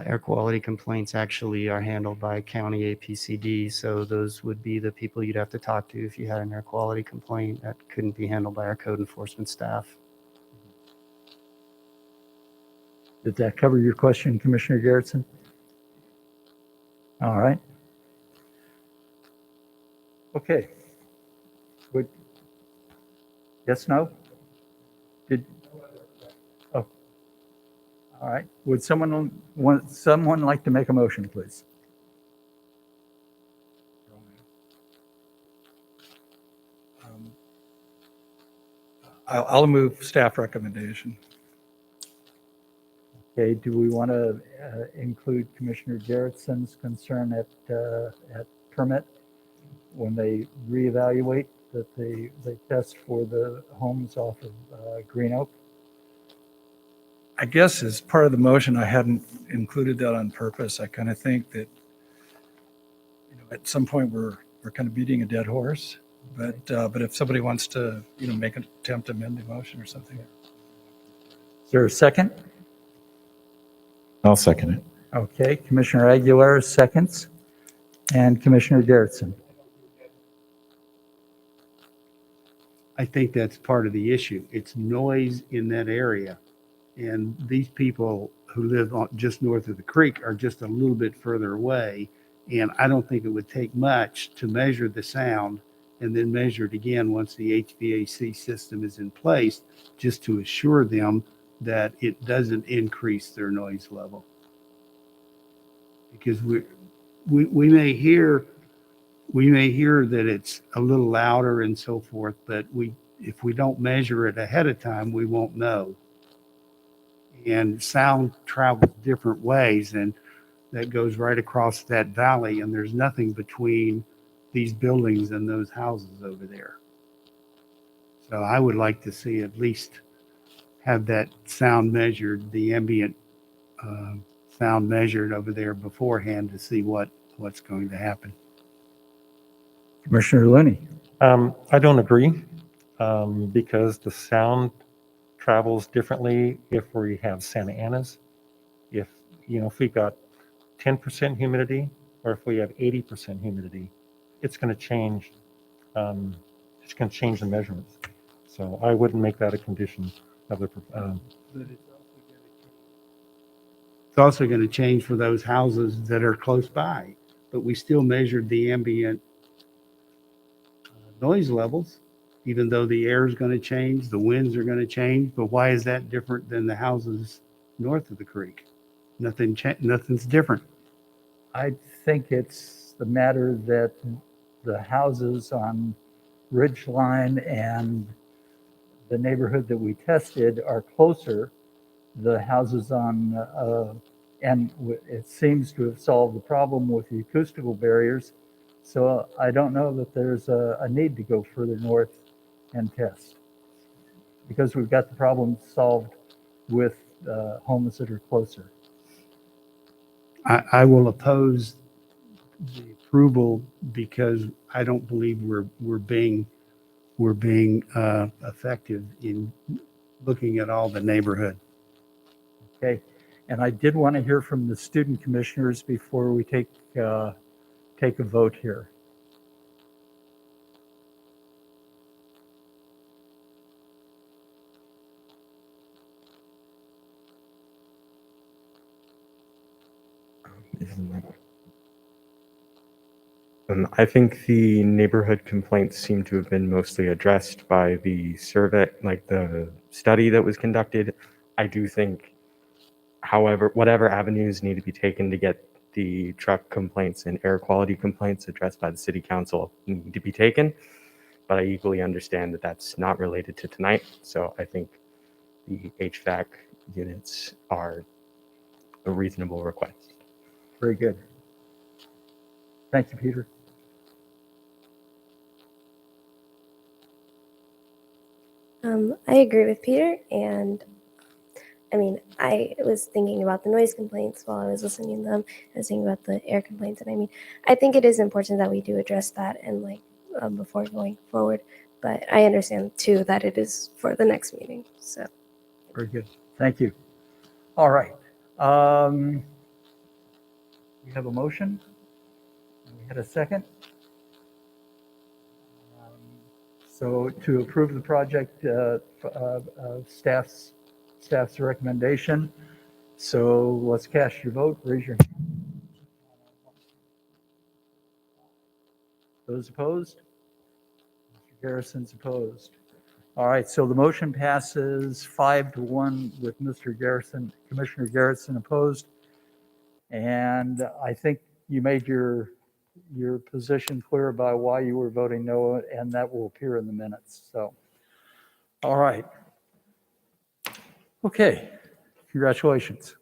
Air quality complaints actually are handled by county APCD, so those would be the people you'd have to talk to if you had an air quality complaint. That couldn't be handled by our code enforcement staff. Did that cover your question, Commissioner Garrettson? All right. Okay. Would, yes, no? Did, oh, all right. Would someone like to make a motion, please? I'll move staff recommendation. Okay, do we want to include Commissioner Garrettson's concern at permit when they reevaluate that they test for the homes off of Green Oak? I guess as part of the motion, I hadn't included that on purpose. I kind of think that, at some point we're kind of beating a dead horse. But if somebody wants to, make an attempt to amend the motion or something. Is there a second? I'll second it. Okay, Commissioner Aguilar seconds, and Commissioner Garrettson. I think that's part of the issue. It's noise in that area. And these people who live just north of the creek are just a little bit further away. And I don't think it would take much to measure the sound and then measure it again once the HVAC system is in place, just to assure them that it doesn't increase their noise level. Because we may hear that it's a little louder and so forth, but if we don't measure it ahead of time, we won't know. And sound travels different ways, and that goes right across that valley, and there's nothing between these buildings and those houses over there. So I would like to see at least have that sound measured, the ambient sound measured over there beforehand to see what's going to happen. Commissioner Looney. I don't agree because the sound travels differently if we have Santa Anas. If we got 10% humidity or if we have 80% humidity, it's going to change. It's going to change the measurements. So I wouldn't make that a condition of the. It's also going to change for those houses that are close by, but we still measured the ambient noise levels, even though the air is going to change, the winds are going to change. But why is that different than the houses north of the creek? Nothing's different. I think it's the matter that the houses on Ridgeline and the neighborhood that we tested are closer. The houses on, and it seems to have solved the problem with the acoustical barriers. So I don't know that there's a need to go further north and test, because we've got the problem solved with homes that are closer. I will oppose the approval because I don't believe we're being effective in looking at all the neighborhood. Okay, and I did want to hear from the student commissioners before we take a vote here. I think the neighborhood complaints seem to have been mostly addressed by the survey, like the study that was conducted. I do think, however, whatever avenues need to be taken to get the truck complaints and air quality complaints addressed by the city council need to be taken. But I equally understand that that's not related to tonight. So I think the HVAC units are a reasonable request. Very good. Thank you, Peter. I agree with Peter, and I mean, I was thinking about the noise complaints while I was listening to them. I was thinking about the air complaints, and I mean, I think it is important that we do address that and before going forward. But I understand too that it is for the next meeting. So very good. Thank you. All right. We have a motion. We had a second. So to approve the project, staff's recommendation. So let's cast your vote. Raise your hand. Those opposed? Garrison's opposed. All right, so the motion passes 5-1 with Mr. Garrison, Commissioner Garrison opposed. And I think you made your position clear about why you were voting no, and that will appear in the minutes. So, all right. Okay, congratulations.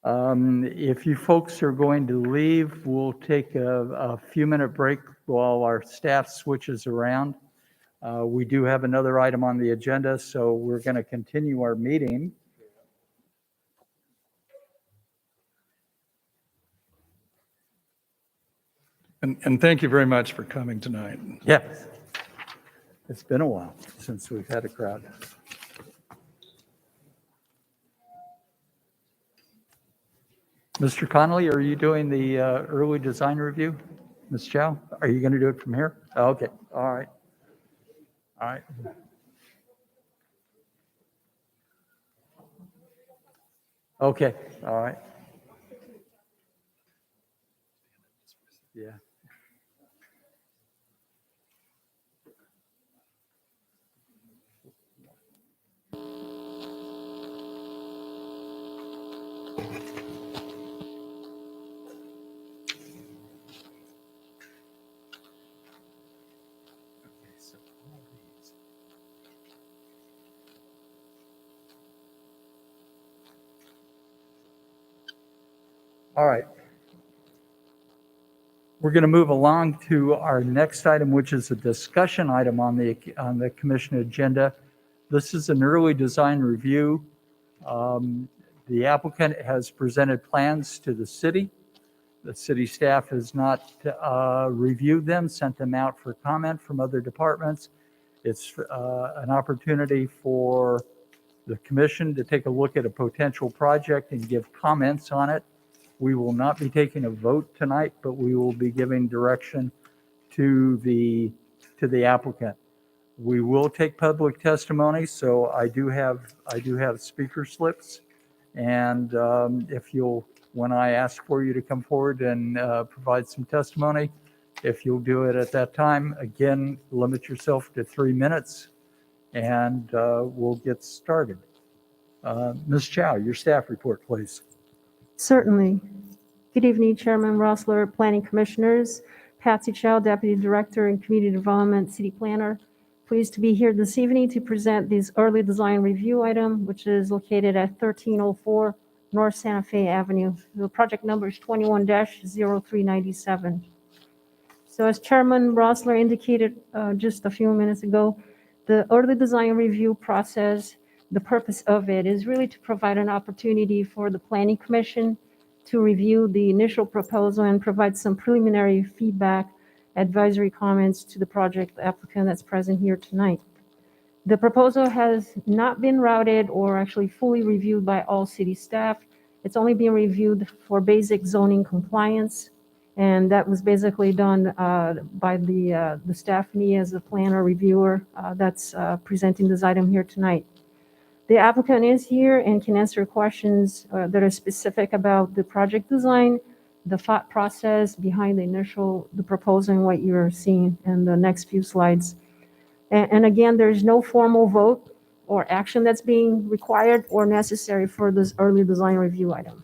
If you folks are going to leave, we'll take a few-minute break while our staff switches around. We do have another item on the agenda, so we're going to continue our meeting. And thank you very much for coming tonight. Yeah. It's been a while since we've had a crowd. Mr. Connolly, are you doing the early design review? Ms. Chow, are you going to do it from here? Oh, okay, all right. All right. Okay, all right. Yeah. All right. We're going to move along to our next item, which is a discussion item on the commission agenda. This is an early design review. The applicant has presented plans to the city. The city staff has not reviewed them, sent them out for comment from other departments. It's an opportunity for the commission to take a look at a potential project and give comments on it. We will not be taking a vote tonight, but we will be giving direction to the applicant. We will take public testimony, so I do have speaker slips, and if you'll, when I ask for you to come forward and provide some testimony, if you'll do it at that time, again, limit yourself to 3 minutes, and we'll get started. Ms. Chow, your staff report, please. Certainly. Good evening, Chairman Rossler, Planning Commissioners. Patsy Chow, Deputy Director in Community Development, City Planner. Pleased to be here this evening to present this early design review item, which is located at 1304 North Santa Fe Avenue. The project number is 21-0397. So as Chairman Rossler indicated just a few minutes ago, the early design review process, the purpose of it is really to provide an opportunity for the Planning Commission to review the initial proposal and provide some preliminary feedback, advisory comments to the project applicant that's present here tonight. The proposal has not been routed or actually fully reviewed by all city staff. It's only being reviewed for basic zoning compliance, and that was basically done by the staff, me as the planner reviewer that's presenting this item here tonight. The applicant is here and can answer questions that are specific about the project design, the thought process behind the proposal and what you're seeing in the next few slides. And again, there's no formal vote or action that's being required or necessary for this early design review item.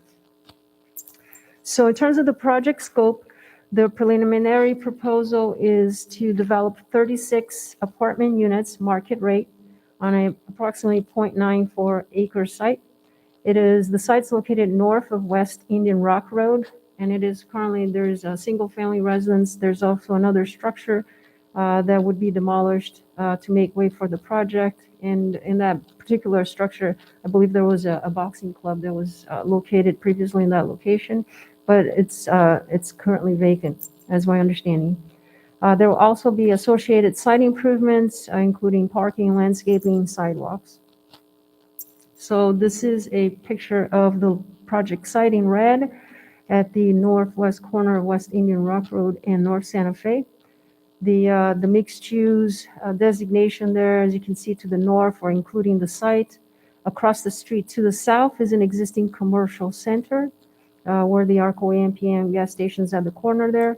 So in terms of the project scope, the preliminary proposal is to develop 36 apartment units, market rate, on a approximately 0.94 acre site. The site's located north of West Indian Rock Road, and there's a single family residence. There's also another structure that would be demolished to make way for the project. And in that particular structure, I believe there was a boxing club that was located previously in that location, but it's currently vacant, as my understanding. There will also be associated site improvements, including parking, landscaping, sidewalks. So this is a picture of the project site in red at the northwest corner of West Indian Rock Road and North Santa Fe. The mixed use designation there, as you can see to the north, or including the site. Across the street to the south is an existing commercial center where the Arco APN gas station's at the corner there.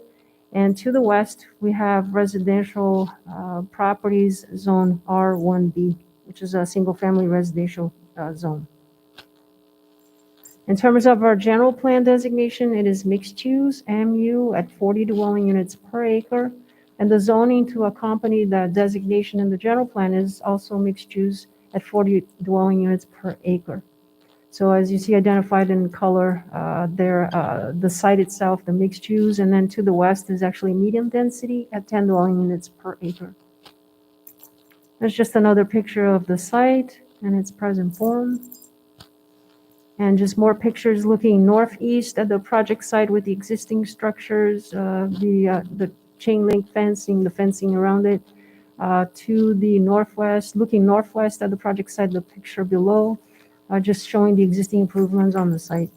And to the west, we have residential properties zone R1B, which is a single-family residential zone. In terms of our general plan designation, it is mixed use, MU, at 40 dwelling units per acre. And the zoning to accompany the designation in the general plan is also mixed use at 40 dwelling units per acre. So as you see identified in color, the site itself, the mixed use, and then to the west is actually medium density at 10 dwelling units per acre. There's just another picture of the site in its present form. And just more pictures looking northeast at the project site with the existing structures, the chain link fencing, the fencing around it. To the northwest, looking northwest at the project site, the picture below, just showing the existing improvements on the site.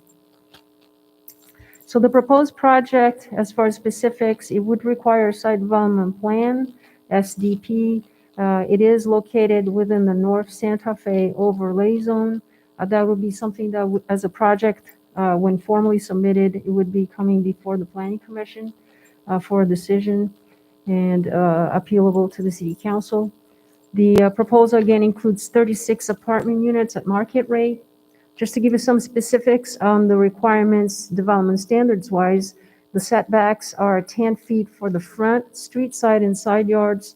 So the proposed project, as far as specifics, it would require a site development plan, SDP. It is located within the North Santa Fe overlay zone. That would be something that as a project, when formally submitted, it would be coming before the Planning Commission for a decision and appealable to the City Council. The proposal again includes 36 apartment units at market rate. Just to give you some specifics on the requirements, development standards wise, the setbacks are 10 feet for the front, street side, and side yards.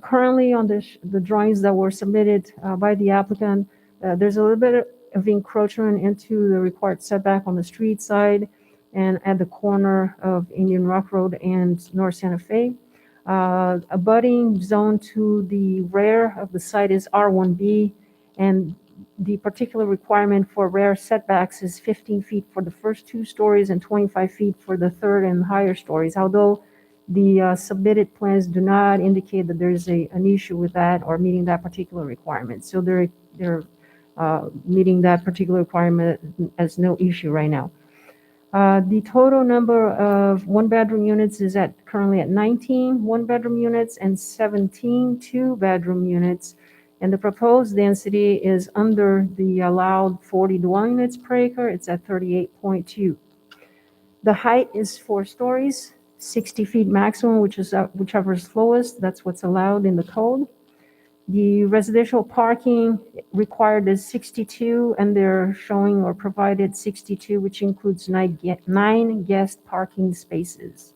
Currently on the drawings that were submitted by the applicant, there's a little bit of encroachment into the required setback on the street side and at the corner of Indian Rock Road and North Santa Fe. Abutting zone to the rear of the site is R1B, and the particular requirement for rear setbacks is 15 feet for the first 2 stories and 25 feet for the third and higher stories, although the submitted plans do not indicate that there's an issue with that or meeting that particular requirement. So they're meeting that particular requirement as no issue right now. The total number of one-bedroom units is currently at 19 one-bedroom units and 17 two-bedroom units. And the proposed density is under the allowed 40 dwelling units per acre. It's at 38.2. The height is 4 stories, 60 feet maximum, which is whichever is lowest. That's what's allowed in the code. The residential parking required is 62, and they're showing or provided 62, which includes 9 guest parking spaces.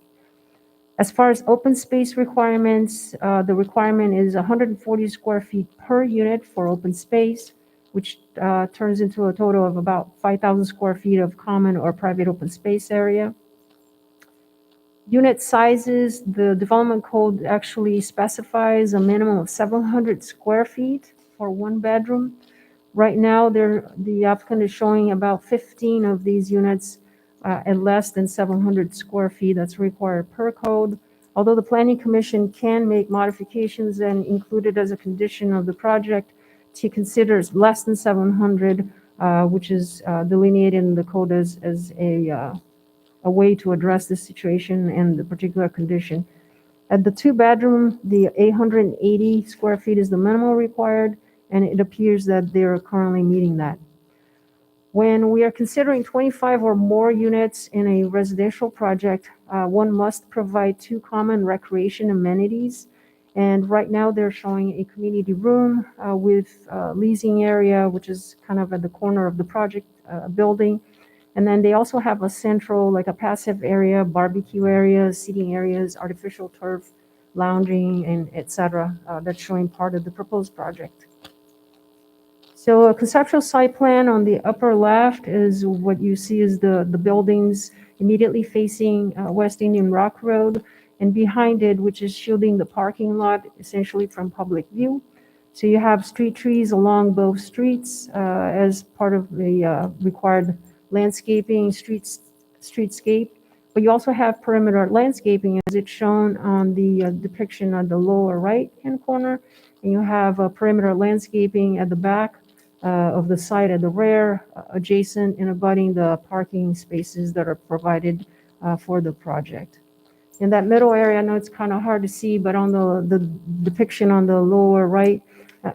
As far as open space requirements, the requirement is 140 square feet per unit for open space, which turns into a total of about 5,000 square feet of common or private open space area. Unit sizes, the development code actually specifies a minimum of 700 square feet for one bedroom. Right now, the applicant is showing about 15 of these units at less than 700 square feet. That's required per code. Although the Planning Commission can make modifications and include it as a condition of the project to consider less than 700, which is delineated in the code as a way to address this situation and the particular condition. At the 2-bedroom, the 880 square feet is the minimum required, and it appears that they're currently meeting that. When we are considering 25 or more units in a residential project, one must provide 2 common recreation amenities. And right now they're showing a community room with leasing area, which is kind of at the corner of the project building. And then they also have a central, like a passive area, barbecue areas, seating areas, artificial turf, lounging, and etc. That's showing part of the proposed project. So a conceptual site plan on the upper left is what you see is the buildings immediately facing West Indian Rock Road, and behind it, which is shielding the parking lot essentially from public view. So you have street trees along both streets as part of the required landscaping, streetscape, but you also have perimeter landscaping as it's shown on the depiction on the lower right-hand corner, and you have perimeter landscaping at the back of the site at the rear, adjacent and abutting the parking spaces that are provided for the project. In that middle area, I know it's kind of hard to see, but on the depiction on the lower right,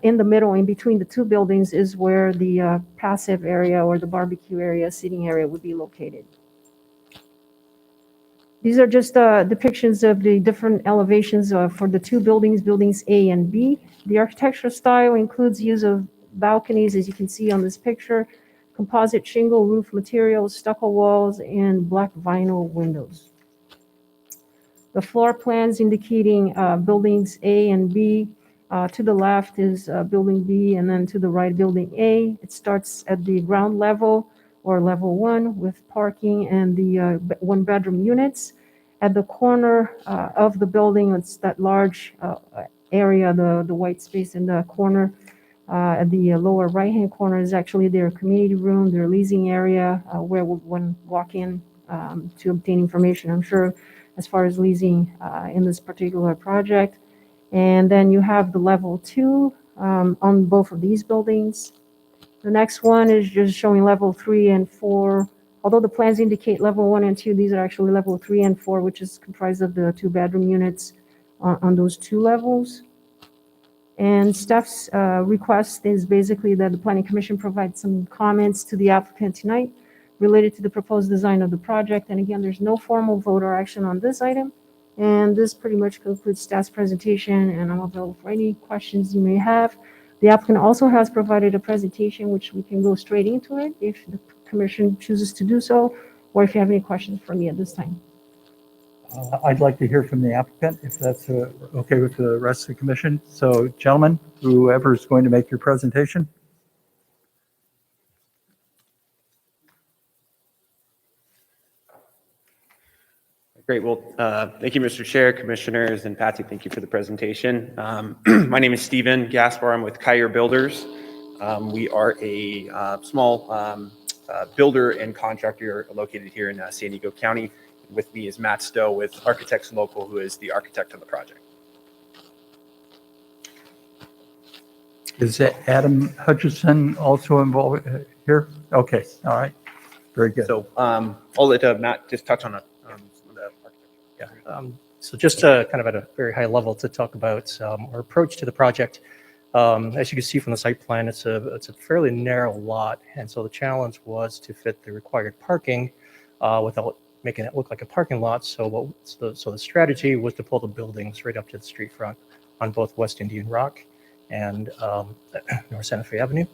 in the middle, in between the 2 buildings, is where the passive area or the barbecue area, seating area would be located. These are just depictions of the different elevations for the two buildings, buildings A and B. The architectural style includes use of balconies, as you can see on this picture, composite shingle roof materials, stucco walls, and black vinyl windows. The floor plans indicating buildings A and B. To the left is building B, and then to the right, building A. It starts at the ground level or level 1 with parking and the one-bedroom units. At the corner of the building, it's that large area, the white space in the corner. At the lower right-hand corner is actually their community room, their leasing area, where one walk in to obtain information, I'm sure, as far as leasing in this particular project. And then you have the level 2 on both of these buildings. The next one is just showing level 3 and 4. Although the plans indicate level 1 and 2, these are actually level 3 and 4, which is comprised of the 2-bedroom units on those 2 levels. And staff's request is basically that the Planning Commission provide some comments to the applicant tonight related to the proposed design of the project. And again, there's no formal vote or action on this item. And this pretty much concludes staff's presentation, and I'm available for any questions you may have. The applicant also has provided a presentation, which we can go straight into it if the commission chooses to do so, or if you have any questions for me at this time. I'd like to hear from the applicant, if that's okay with the rest of the commission. So gentlemen, whoever's going to make your presentation. Great. Well, thank you, Mr. Chair, commissioners, and Patsy. Thank you for the presentation. My name is Steven Gaspar. I'm with Kyer Builders. We are a small builder and contractor located here in San Diego County. With me is Matt Stowe with Architects Local, who is the architect of the project. Is Adam Hutchison also involved here? Okay, all right, very good. So I'll let Matt just touch on it. So just kind of at a very high level to talk about our approach to the project. As you can see from the site plan, it's a fairly narrow lot, and so the challenge was to fit the required parking without making it look like a parking lot. So the strategy was to pull the buildings right up to the street front on both West Indian Rock and North Santa Fe Avenue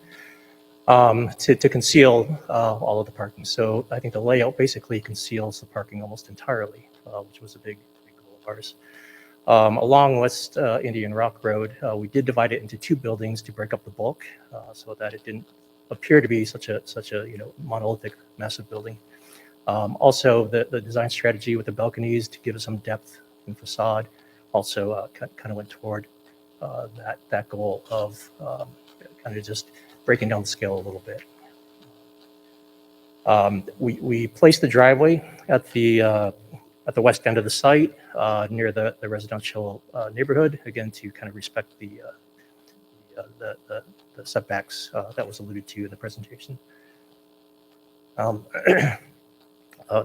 to conceal all of the parking. So I think the layout basically conceals the parking almost entirely, which was a big goal of ours. Along West Indian Rock Road, we did divide it into 2 buildings to break up the bulk, so that it didn't appear to be such a monolithic, massive building. Also, the design strategy with the balconies to give us some depth and facade also kind of went toward that goal of kind of just breaking down the scale a little bit. We placed the driveway at the west end of the site near the residential neighborhood, again to kind of respect the setbacks that was alluded to in the presentation.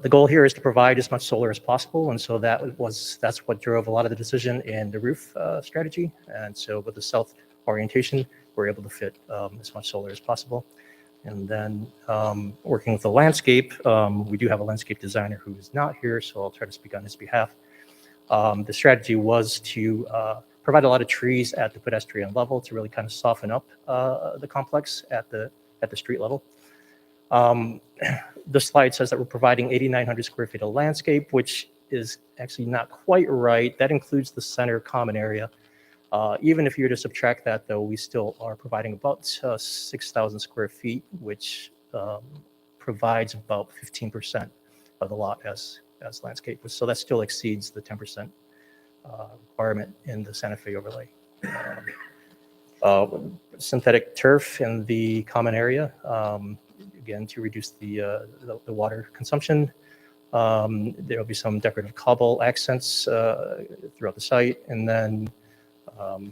The goal here is to provide as much solar as possible, and so that's what drove a lot of the decision in the roof strategy. And so with the south orientation, we're able to fit as much solar as possible. And then working with the landscape, we do have a landscape designer who is not here, so I'll try to speak on his behalf. The strategy was to provide a lot of trees at the pedestrian level to really kind of soften up the complex at the street level. The slide says that we're providing 8,900 square feet of landscape, which is actually not quite right. That includes the center common area. Even if you were to subtract that, though, we still are providing about 6,000 square feet, which provides about 15% of the lot as landscape. So that still exceeds the 10% requirement in the Santa Fe overlay. Synthetic turf in the common area, again, to reduce the water consumption. There will be some decorative cobble accents throughout the site, and then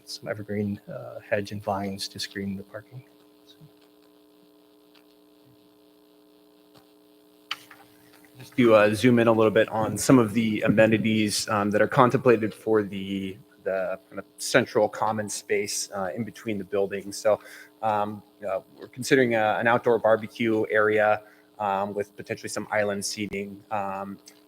some evergreen hedge and vines to screen the parking. Just to zoom in a little bit on some of the amenities that are contemplated for the kind of central common space in between the buildings. So we're considering an outdoor barbecue area with potentially some island seating,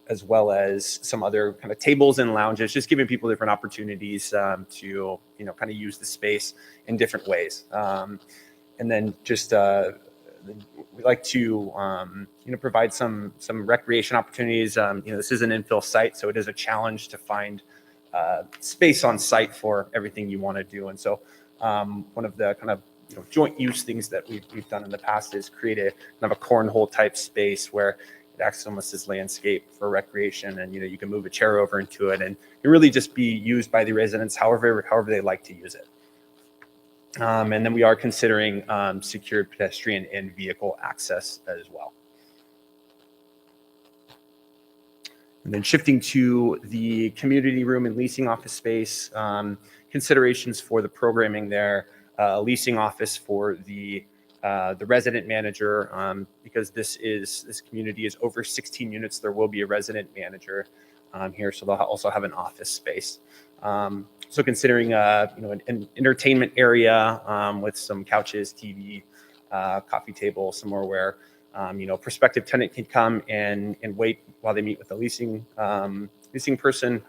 as well as some other kind of tables and lounges, just giving people different opportunities to, kind of use the space in different ways. And then just we like to, provide some recreation opportunities. This is an infill site, so it is a challenge to find space on site for everything you want to do. And so one of the kind of joint use things that we've done in the past is create a kind of a cornhole type space where it acts almost as landscape for recreation, and you can move a chair over into it, and it really just be used by the residents however they like to use it. And then we are considering secured pedestrian and vehicle access as well. And then shifting to the community room and leasing office space, considerations for the programming there, leasing office for the resident manager, because this community is over 16 units. There will be a resident manager here, so they'll also have an office space. So considering an entertainment area with some couches, TV, coffee table, somewhere where prospective tenant can come and wait while they meet with the leasing person,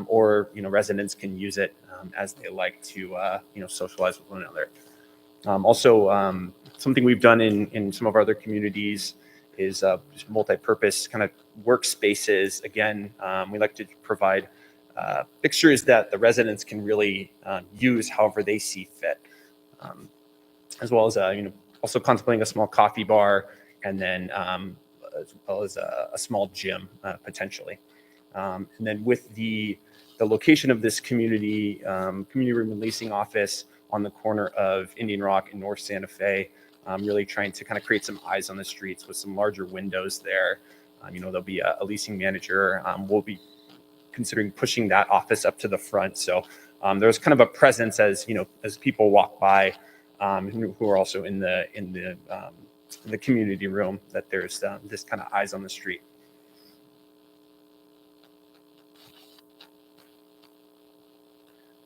or residents can use it as they like to socialize with one another. Also, something we've done in some of our other communities is just multi-purpose kind of workspaces. Again, we like to provide fixtures that the residents can really use however they see fit, as well as also contemplating a small coffee bar, and then as well as a small gym potentially. And then with the location of this community room and leasing office on the corner of Indian Rock and North Santa Fe, really trying to kind of create some eyes on the streets with some larger windows there. There'll be a leasing manager. We'll be considering pushing that office up to the front. So there's kind of a presence as people walk by, who are also in the community room, that there's this kind of eyes on the street.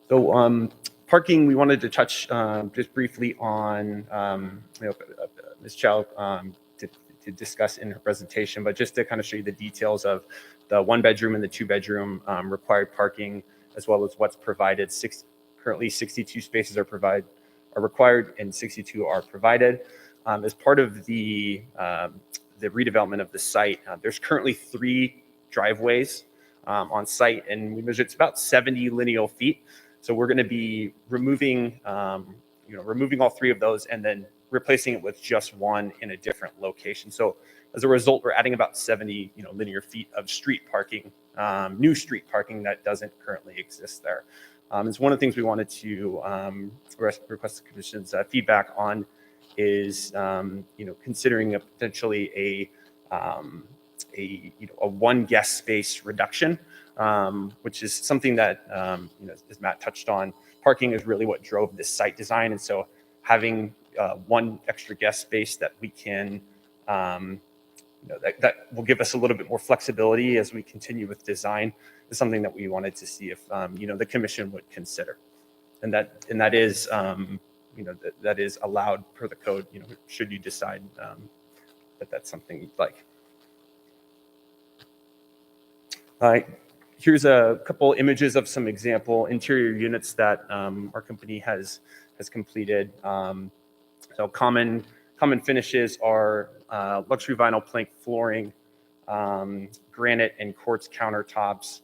So parking, we wanted to touch just briefly on, Ms. Chow to discuss in her presentation, but just to kind of show you the details of the 1-bedroom and the 2-bedroom required parking, as well as what's provided. Currently 62 spaces are required and 62 are provided. As part of the redevelopment of the site, there's currently 3 driveways on site, and we measured it's about 70 lineal feet. So we're going to be removing all 3 of those and then replacing it with just one in a different location. So as a result, we're adding about 70 linear feet of street parking, new street parking that doesn't currently exist there. It's one of the things we wanted to request the commission's feedback on is considering a potentially a one guest space reduction, which is something that as Matt touched on, parking is really what drove this site design, and so having one extra guest space that we can that will give us a little bit more flexibility as we continue with design is something that we wanted to see if the commission would consider, and that is that is allowed per the code, should you decide that that's something you'd like. Here's a couple images of some example interior units that our company has completed. So common finishes are luxury vinyl plank flooring, granite and quartz countertops,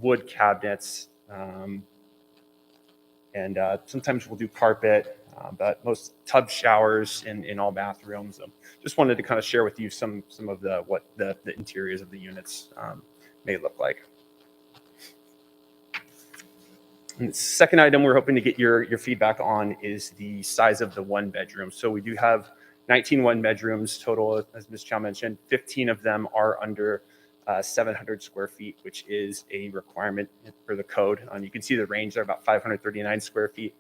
wood cabinets, and sometimes we'll do carpet, but most tub showers in all bathrooms. Just wanted to kind of share with you some of what the interiors of the units may look like. And the second item we're hoping to get your feedback on is the size of the 1-bedroom. So we do have 19 1-bedrooms total, as Ms. Chow mentioned. 15 of them are under 700 square feet, which is a requirement for the code. You can see the range there, about 539 square feet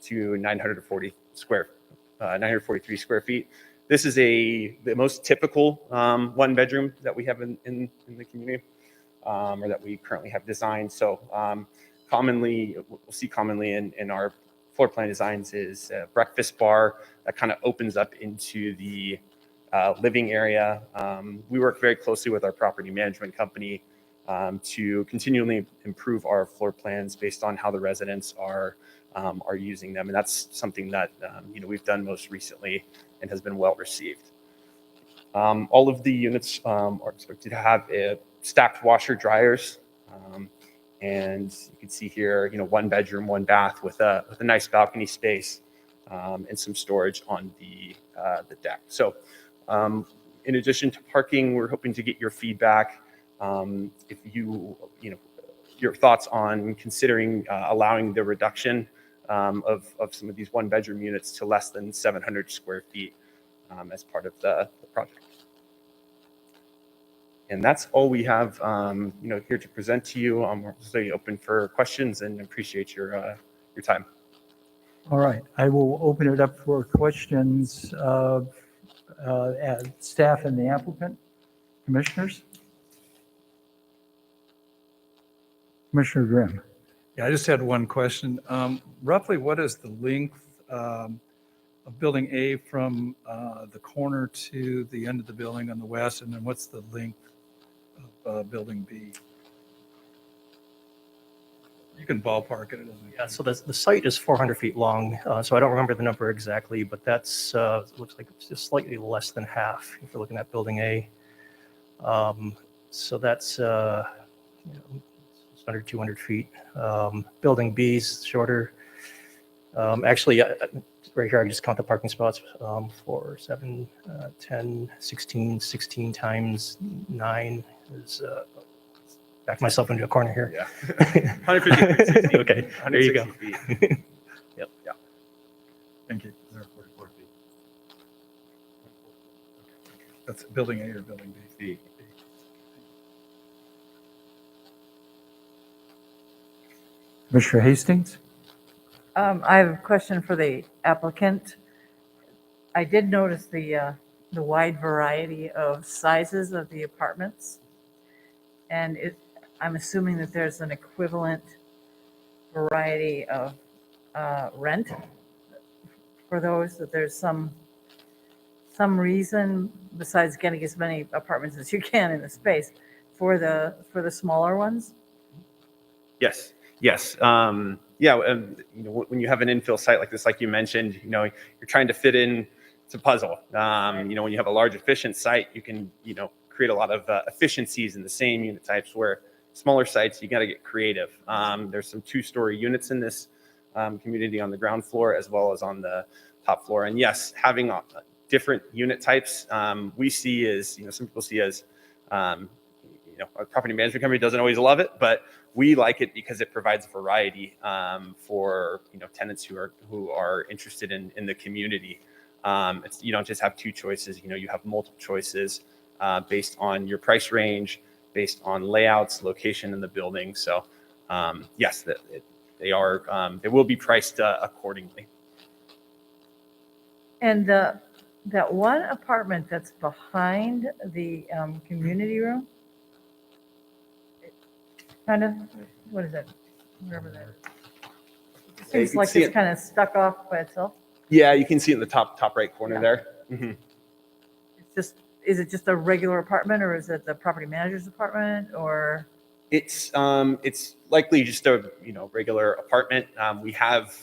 to 943 square feet. This is the most typical 1-bedroom that we have in the community, or that we currently have designed. So we'll see commonly in our floor plan designs is a breakfast bar that kind of opens up into the living area. We work very closely with our property management company to continually improve our floor plans based on how the residents are using them. And that's something that we've done most recently and has been well received. All of the units are expected to have stacked washer dryers. And you can see here, 1 bedroom, 1 bath with a nice balcony space and some storage on the deck. So in addition to parking, we're hoping to get your feedback. If your thoughts on considering allowing the reduction of some of these 1-bedroom units to less than 700 square feet as part of the project. And that's all we have, here to present to you. We're stay open for questions and appreciate your time. All right, I will open it up for questions of staff and the applicant. Commissioners? Commissioner Grimm. Yeah, I just had one question. Roughly, what is the length of Building A from the corner to the end of the building on the west, and then what's the length of Building B? You can ballpark it. Yeah, so the site is 400 feet long, so I don't remember the number exactly, but that's, looks like it's just slightly less than half if you're looking at Building A. So that's it's under 200 feet. Building B is shorter. Actually, right here, I just count the parking spots, 4, 7, 10, 16 times 9 is, back myself into a corner here. Yeah. 150 feet. Okay, there you go. Yep. Yeah. Thank you. That's Building A or Building B? B. Commissioner Hastings? I have a question for the applicant. I did notice the wide variety of sizes of the apartments. And I'm assuming that there's an equivalent variety of rent for those, that there's some reason besides getting as many apartments as you can in the space for the smaller ones. Yes. Yes. Yeah. When you have an infill site like this, like you mentioned, you're trying to fit in. It's a puzzle. When you have a large efficient site, you can, create a lot of efficiencies in the same unit types, where smaller sites, you got to get creative. There's some 2-story units in this community on the ground floor as well as on the top floor. And yes, having different unit types, we see as, some people see as, a property management company doesn't always love it, but we like it because it provides variety for tenants who are interested in the community. You don't just have 2 choices. You have multiple choices based on your price range, based on layouts, location in the building. So yes, they will be priced accordingly. And that one apartment that's behind the community room, kind of, what is it? Wherever that is. It seems like it's kind of stuck off by itself. Yeah, you can see it in the top right corner there. Mm-hmm. Is it just a regular apartment, or is it the property manager's apartment, or? It's likely just a regular apartment. We have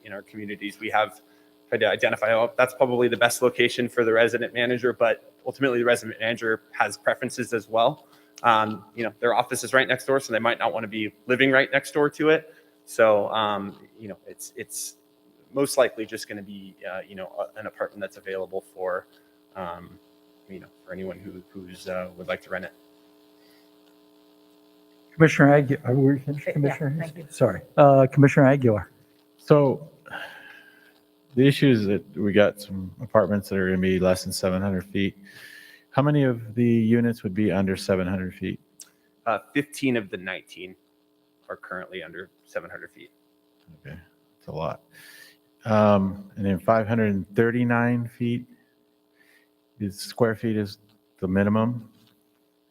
in our communities, we have tried to identify, that's probably the best location for the resident manager, but ultimately the resident manager has preferences as well. Their office is right next door, so they might not want to be living right next door to it. So it's most likely just going to be an apartment that's available for for anyone who would like to rent it. Commissioner Aguilar, were you finished, Commissioner? Yeah, thank you. Sorry, Commissioner Aguilar. So the issue is that we got some apartments that are going to be less than 700 feet. How many of the units would be under 700 feet? 15 of the 19 are currently under 700 feet. Okay, that's a lot. And then 539 feet square feet is the minimum.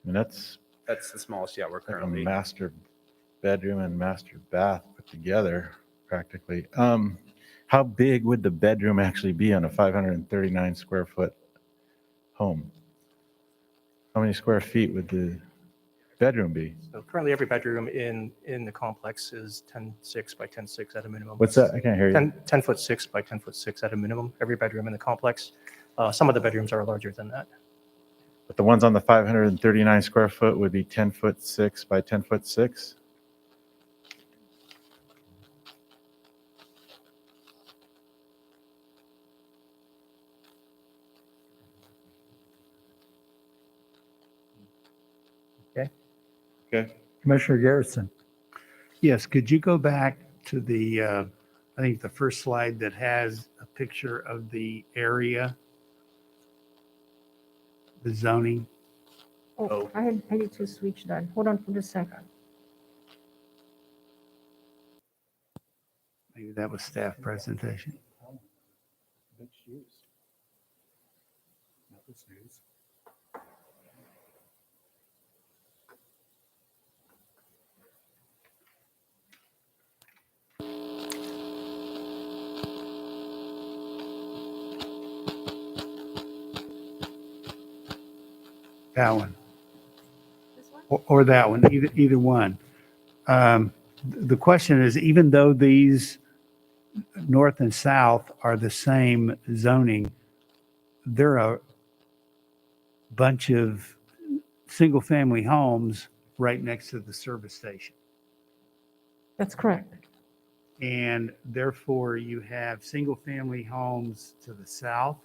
And that's the smallest. Yeah, we're like currently a master bedroom and master bath put together practically. How big would the bedroom actually be on a 539 square foot home? How many square feet would the bedroom be? So currently, every bedroom in the complex is 10.6 by 10.6 at a minimum. What's that? I can't hear you. 10 foot 6 by 10 foot 6 at a minimum, every bedroom in the complex. Some of the bedrooms are larger than that. But the ones on the 539 square foot would be 10 foot 6 by 10 foot 6? Okay. Okay. Commissioner Garrison. Yes, could you go back to the, I think the first slide that has a picture of the area, the zoning? Oh, I need to switch that. Hold on for just a second. Maybe that was staff presentation. That one. Or that one, either one. The question is, even though these north and south are the same zoning, there are a bunch of single-family homes right next to the service station. That's correct. And therefore, you have single-family homes to the south,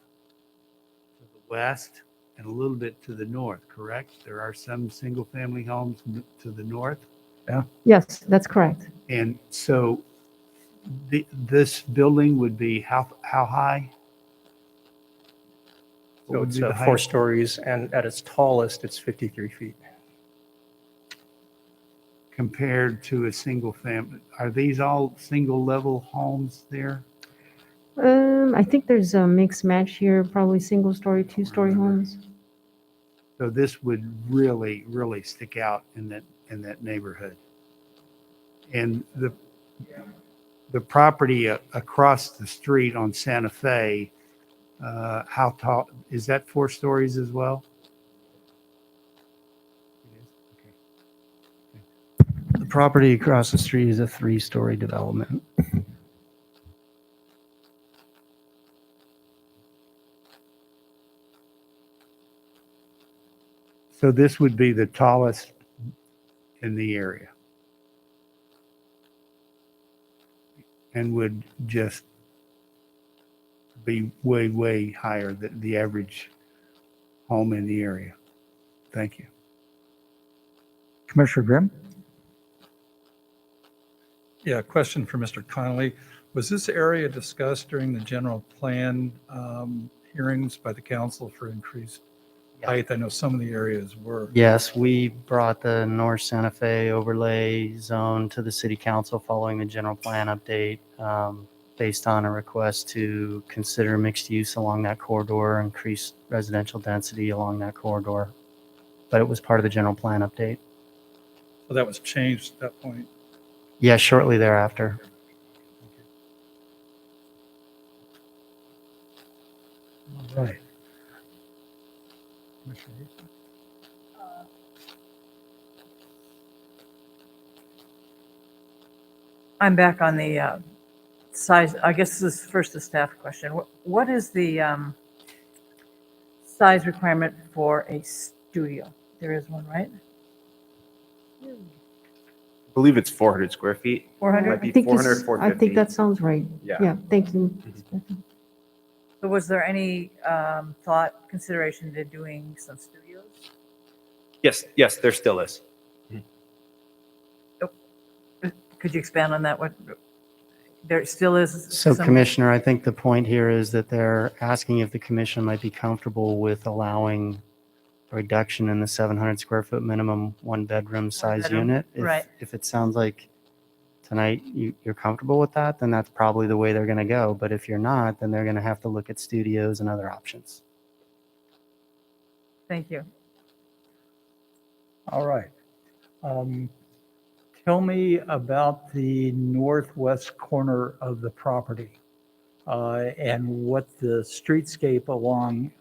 to the west, and a little bit to the north, correct? There are some single-family homes to the north? Yeah. Yes, that's correct. And so this building would be how high? What So would it's be the 4 height? stories, and at its tallest, it's 53 feet. Compared to a single family. Are these all single level homes there? I think there's a mixed match here, probably single story, 2-story homes. So this would really, really stick out in that neighborhood. And the property across the street on Santa Fe, how tall, is that 4 stories as well? The property across the street is a 3-story development. So this would be the tallest in the area. And would just be way, way higher than the average home in the area. Thank you. Commissioner Grimm? Yeah, question for Mr. Connolly. Was this area discussed during the general plan hearings by the council for increased height? I know some of the areas were. Yes, we brought the North Santa Fe overlay zone to the city council following the general plan update, based on a request to consider mixed use along that corridor, increase residential density along that corridor. But it was part of the general plan update. So that was changed at that point. Yeah, shortly thereafter. All right. I'm back on the size. I guess this is first a staff question. What is the size requirement for a studio? There is one, right? I believe it's 400 square feet. 400? Might be I think 400, I 450. think that sounds right. Yeah. Yeah, thank you. So was there any thought, consideration to doing some studios? Yes, there still is. Could you expand on that? What there still is? So some- Commissioner, I think the point here is that they're asking if the commission might be comfortable with allowing a reduction in the 700 square foot minimum 1-bedroom size bedroom, unit. right. If it sounds like tonight you're comfortable with that, then that's probably the way they're going to go. But if you're not, then they're going to have to look at studios and other options. Thank you. All right. Tell me about the northwest corner of the property and what the streetscape along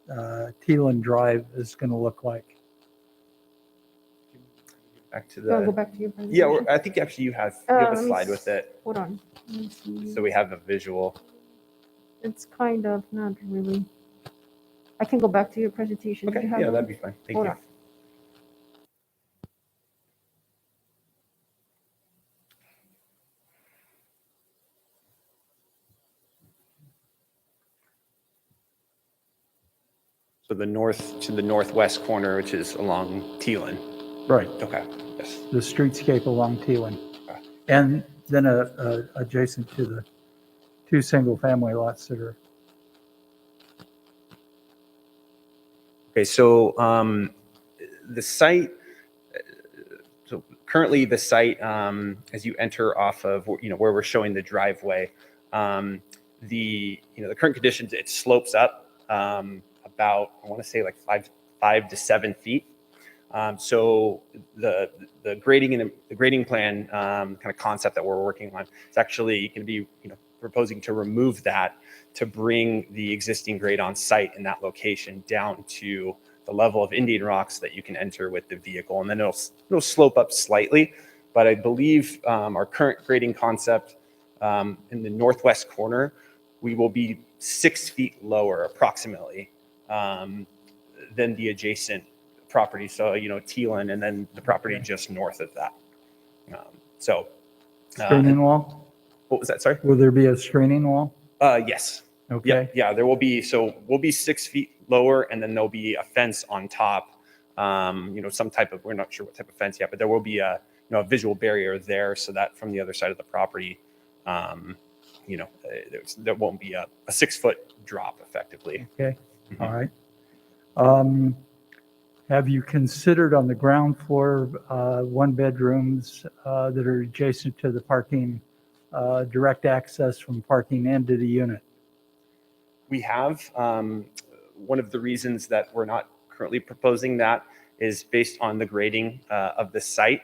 Teelan Drive is going to look like. Back to You want to go the, back to your yeah, presentation? I think actually you have a Let me slide with it, Hold on. Let me see. so we have a visual. It's kind of not really. I can go back to your presentation. Do Okay, you have yeah, one? that'd be fine. Thank Hold you. on. So the north to the northwest corner, which is along Teelan. Right. Okay, yes. The streetscape along Teelan. Okay. And then adjacent to the two single-family lots that are. Okay, so the site, so currently the site, as you enter off of, where we're showing the driveway, the current conditions, it slopes up about, I want to say like 5 to 7 feet. So the grading and the grading plan kind of concept that we're working on is actually going to be proposing to remove that to bring the existing grade on site in that location down to the level of Indian rocks that you can enter with the vehicle, and then it'll slope up slightly. But I believe our current grading concept in the northwest corner, we will be 6 feet lower approximately than the adjacent property. So, Teelan, and then the property just north of that. Screening wall? What was that? Sorry? Will there be a screening wall? Yes. Okay. Yeah, there will be. So we'll be 6 feet lower, and then there'll be a fence on top. Some type of, we're not sure what type of fence yet, but there will be a visual barrier there, so that from the other side of the property, there won't be a 6-foot drop effectively. Okay. Mm-hmm. All right. Have you considered on the ground floor 1-bedrooms that are adjacent to the parking, direct access from parking into the unit? We have. One of the reasons that we're not currently proposing that is based on the grading of the site.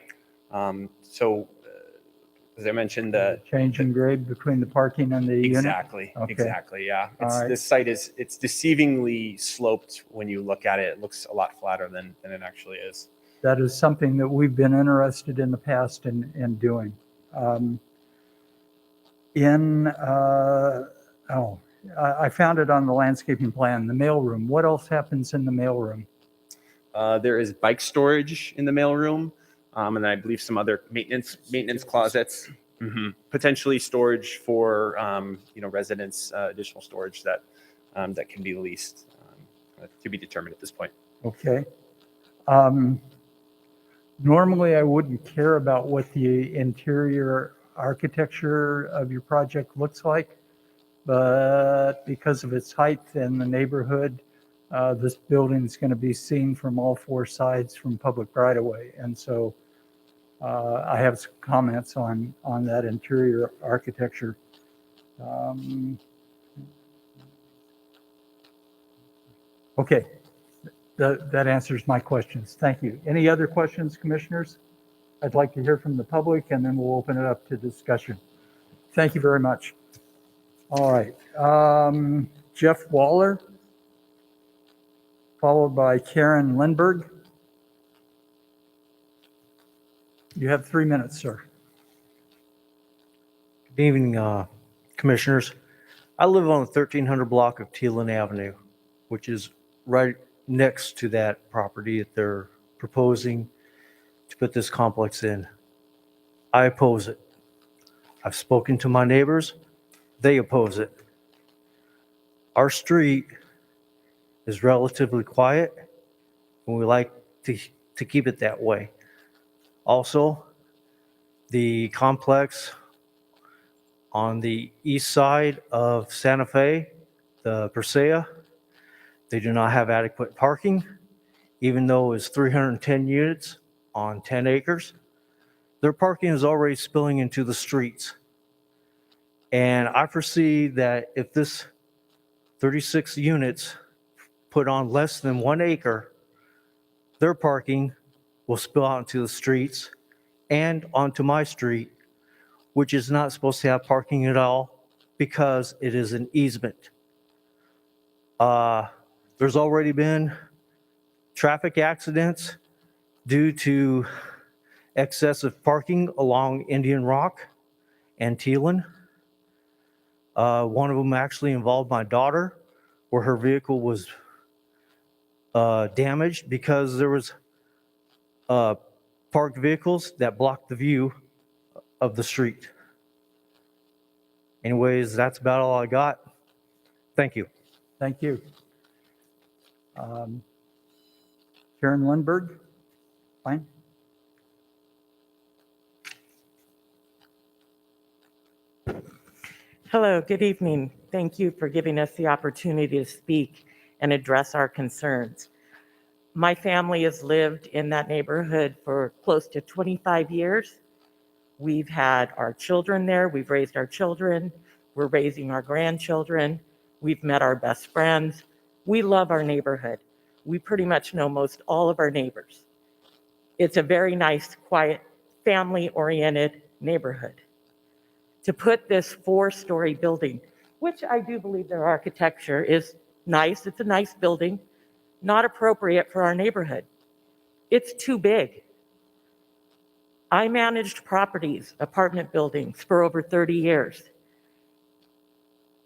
As I mentioned, the change in grade between the parking and the unit? Exactly. Okay. Exactly. Yeah. All right. This site it's deceivingly sloped when you look at it. It looks a lot flatter than it actually is. That is something that we've been interested in the past in doing. I found it on the landscaping plan, the mailroom. What else happens in the mailroom? There is bike storage in the mailroom, and then I believe some other maintenance closets. Mm-hmm. Potentially storage for residents, additional storage that can be leased, to be determined at this point. Okay. Normally, I wouldn't care about what the interior architecture of your project looks like, but because of its height and the neighborhood, this building is going to be seen from all 4 sides from public right-of-way. And so I have some comments on that interior architecture. Okay, that answers my questions. Thank you. Any other questions, commissioners? I'd like to hear from the public, and then we'll open it up to discussion. Thank you very much. All right, Jeff Waller, followed by Karen Lindberg. You have 3 minutes, sir. Good evening, commissioners. I live on the 1300 block of Teelan Avenue, which is right next to that property that they're proposing to put this complex in. I oppose it. I've spoken to my neighbors. They oppose it. Our street is relatively quiet, and we like to keep it that way. Also, the complex on the east side of Santa Fe, the Persea, they do not have adequate parking, even though it's 310 units on 10 acres. Their parking is already spilling into the streets. And I foresee that if this 36 units put on less than 1 acre, their parking will spill out into the streets and onto my street, which is not supposed to have parking at all because it is an easement. There's already been traffic accidents due to excessive parking along Indian Rock and Teelan. One of them actually involved my daughter, where her vehicle was damaged because there was parked vehicles that blocked the view of the street. Anyways, that's about all I got. Thank you. Thank you. Karen Lindberg, fine. Hello, good evening. Thank you for giving us the opportunity to speak and address our concerns. My family has lived in that neighborhood for close to 25 years. We've had our children there. We've raised our children. We're raising our grandchildren. We've met our best friends. We love our neighborhood. We pretty much know most all of our neighbors. It's a very nice, quiet, family-oriented neighborhood. To put this 4-story building, which I do believe their architecture is nice, it's a nice building, not appropriate for our neighborhood. It's too big. I managed properties, apartment buildings, for over 30 years.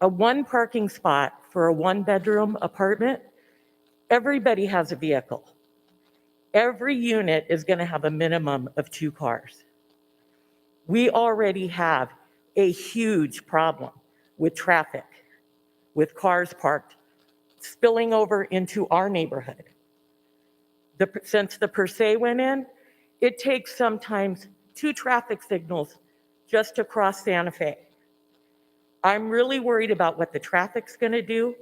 A 1 parking spot for a 1-bedroom apartment, everybody has a vehicle. Every unit is going to have a minimum of 2 cars. We already have a huge problem with traffic, with cars parked, spilling over into our neighborhood. Since the per se went in, it takes sometimes 2 traffic signals just to cross Santa Fe. I'm really worried about what the traffic's going to do,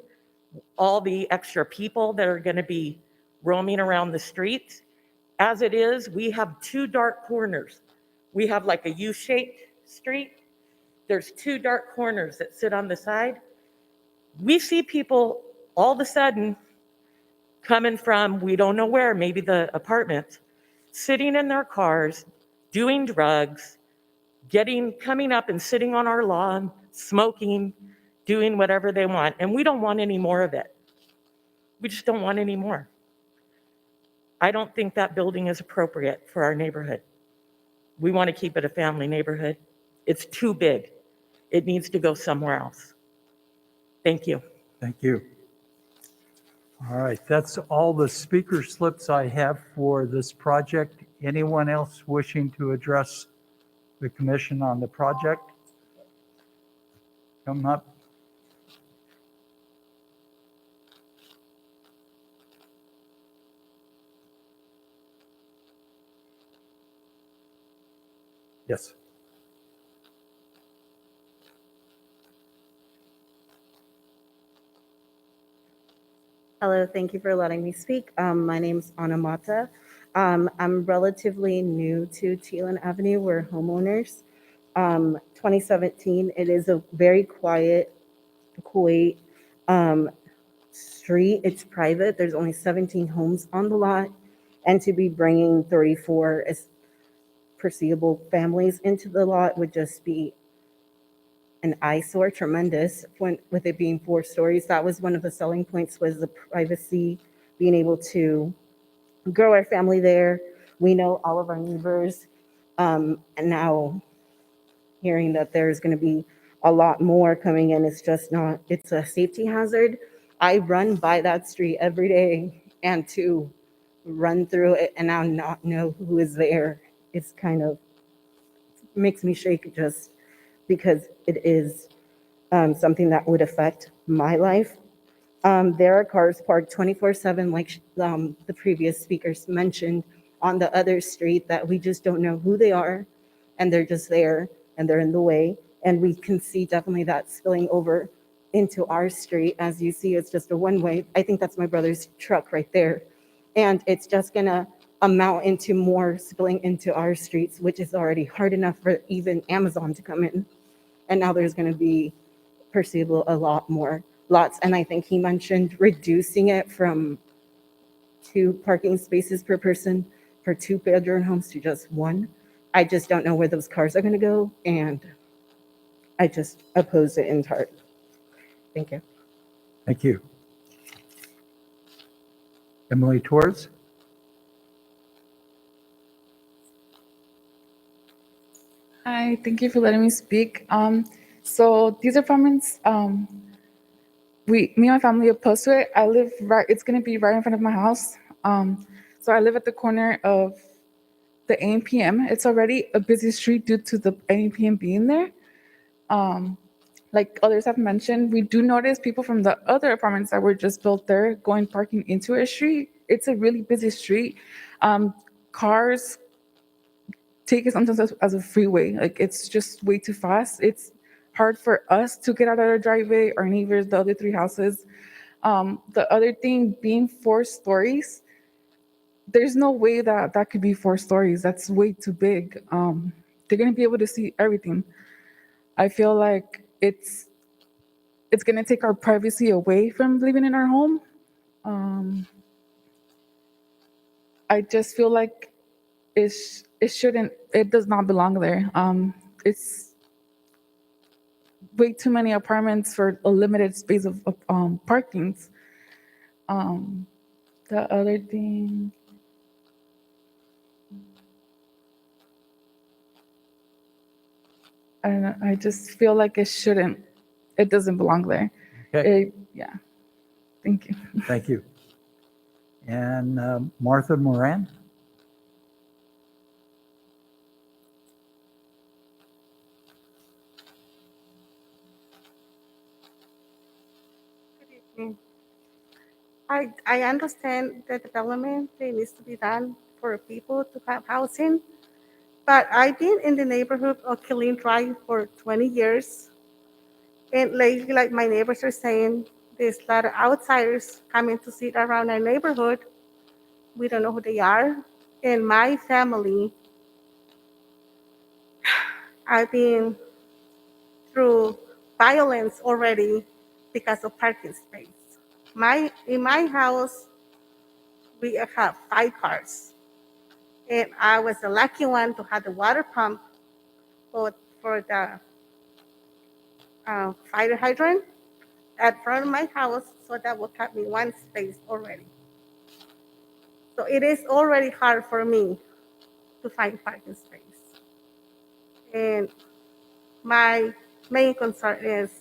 all the extra people that are going to be roaming around the streets. As it is, we have 2 dark corners. We have like a U-shaped street. There's 2 dark corners that sit on the side. We see people all of a sudden coming from, we don't know where, maybe the apartments, sitting in their cars, doing drugs, coming up and sitting on our lawn, smoking, doing whatever they want. And we don't want any more of it. We just don't want any more. I don't think that building is appropriate for our neighborhood. We want to keep it a family neighborhood. It's too big. It needs to go somewhere else. Thank you. Thank you. All right, that's all the speaker slips I have for this project. Anyone else wishing to address the commission on the project? Come up. Yes. Hello, thank you for letting me speak. My name's Anna Mata. I'm relatively new to Teelan Avenue. We're homeowners. 2017, it is a very quiet, Kuwait street. It's private. There's only 17 homes on the lot. And to be bringing 34 foreseeable families into the lot would just be an eyesore, tremendous, with it being 4 stories. That was one of the selling points, was the privacy, being able to grow our family there. We know all of our neighbors. And now hearing that there's going to be a lot more coming in, it's just not, it's a safety hazard. I run by that street every day, and to run through it and now not know who is there, it's kind of makes me shake, just because it is something that would affect my life. There are cars parked 24/7, like the previous speakers mentioned, on the other street that we just don't know who they are, and they're just there, and they're in the way. And we can see definitely that spilling over into our street. As you see, it's just a one-way. I think that's my brother's truck right there. And it's just gonna amount into more spilling into our streets, which is already hard enough for even Amazon to come in. And now there's going to be perceivable a lot more lots. And I think he mentioned reducing it from 2 parking spaces per person for 2-bedroom homes to just 1. I just don't know where those cars are going to go, and I just oppose it entirely. Thank you. Thank you. Emily Torres? Hi, thank you for letting me speak. So these apartments, me and my family opposed to it. I live right, it's gonna be right in front of my house. So I live at the corner of the APM. It's already a busy street due to the APM being there. Like others have mentioned, we do notice people from the other apartments that were just built there going parking into a street. It's a really busy street. Cars take it sometimes as a freeway. Like it's just way too fast. It's hard for us to get out of our driveway, our neighbors, the other three houses. The other thing being 4 stories, there's no way that that could be 4 stories. That's way too big. They're gonna be able to see everything. I feel like it's gonna take our privacy away from living in our home. I just feel like it does not belong there. It's way too many apartments for a limited space of parkings. The other thing, I don't know, I just feel like it doesn't belong there. Okay. Yeah, thank you. Thank you. And Martha Moran? I understand the development that needs to be done for people to have housing, but I've been in the neighborhood of Killeen Drive for 20 years. And lately, like my neighbors are saying, there's a lot of outsiders coming to sit around our neighborhood. We don't know who they are. And my family, I've been through violence already because of parking space. In my house, we have 5 cars. And I was the lucky one to have the water pump for the fire hydrant at front of my house, so that will cut me 1 space already. So it is already hard for me to find parking space. And my main concern is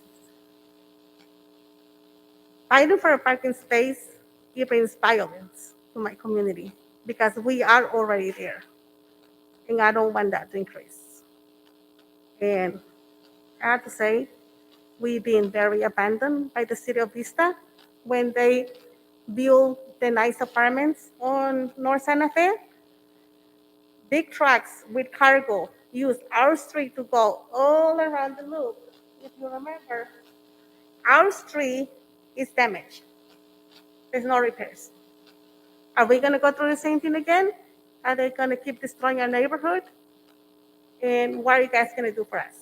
fighting for a parking space, it brings violence to my community because we are already there. And I don't want that to increase. And I have to say, we've been very abandoned by the city of Vista when they build the nice apartments on North Santa Fe. Big trucks with cargo use our street to go all around the loop. If you remember, our street is damaged. There's no repairs. Are we going to go through the same thing again? Are they going to keep destroying our neighborhood? And what are you guys going to do for us?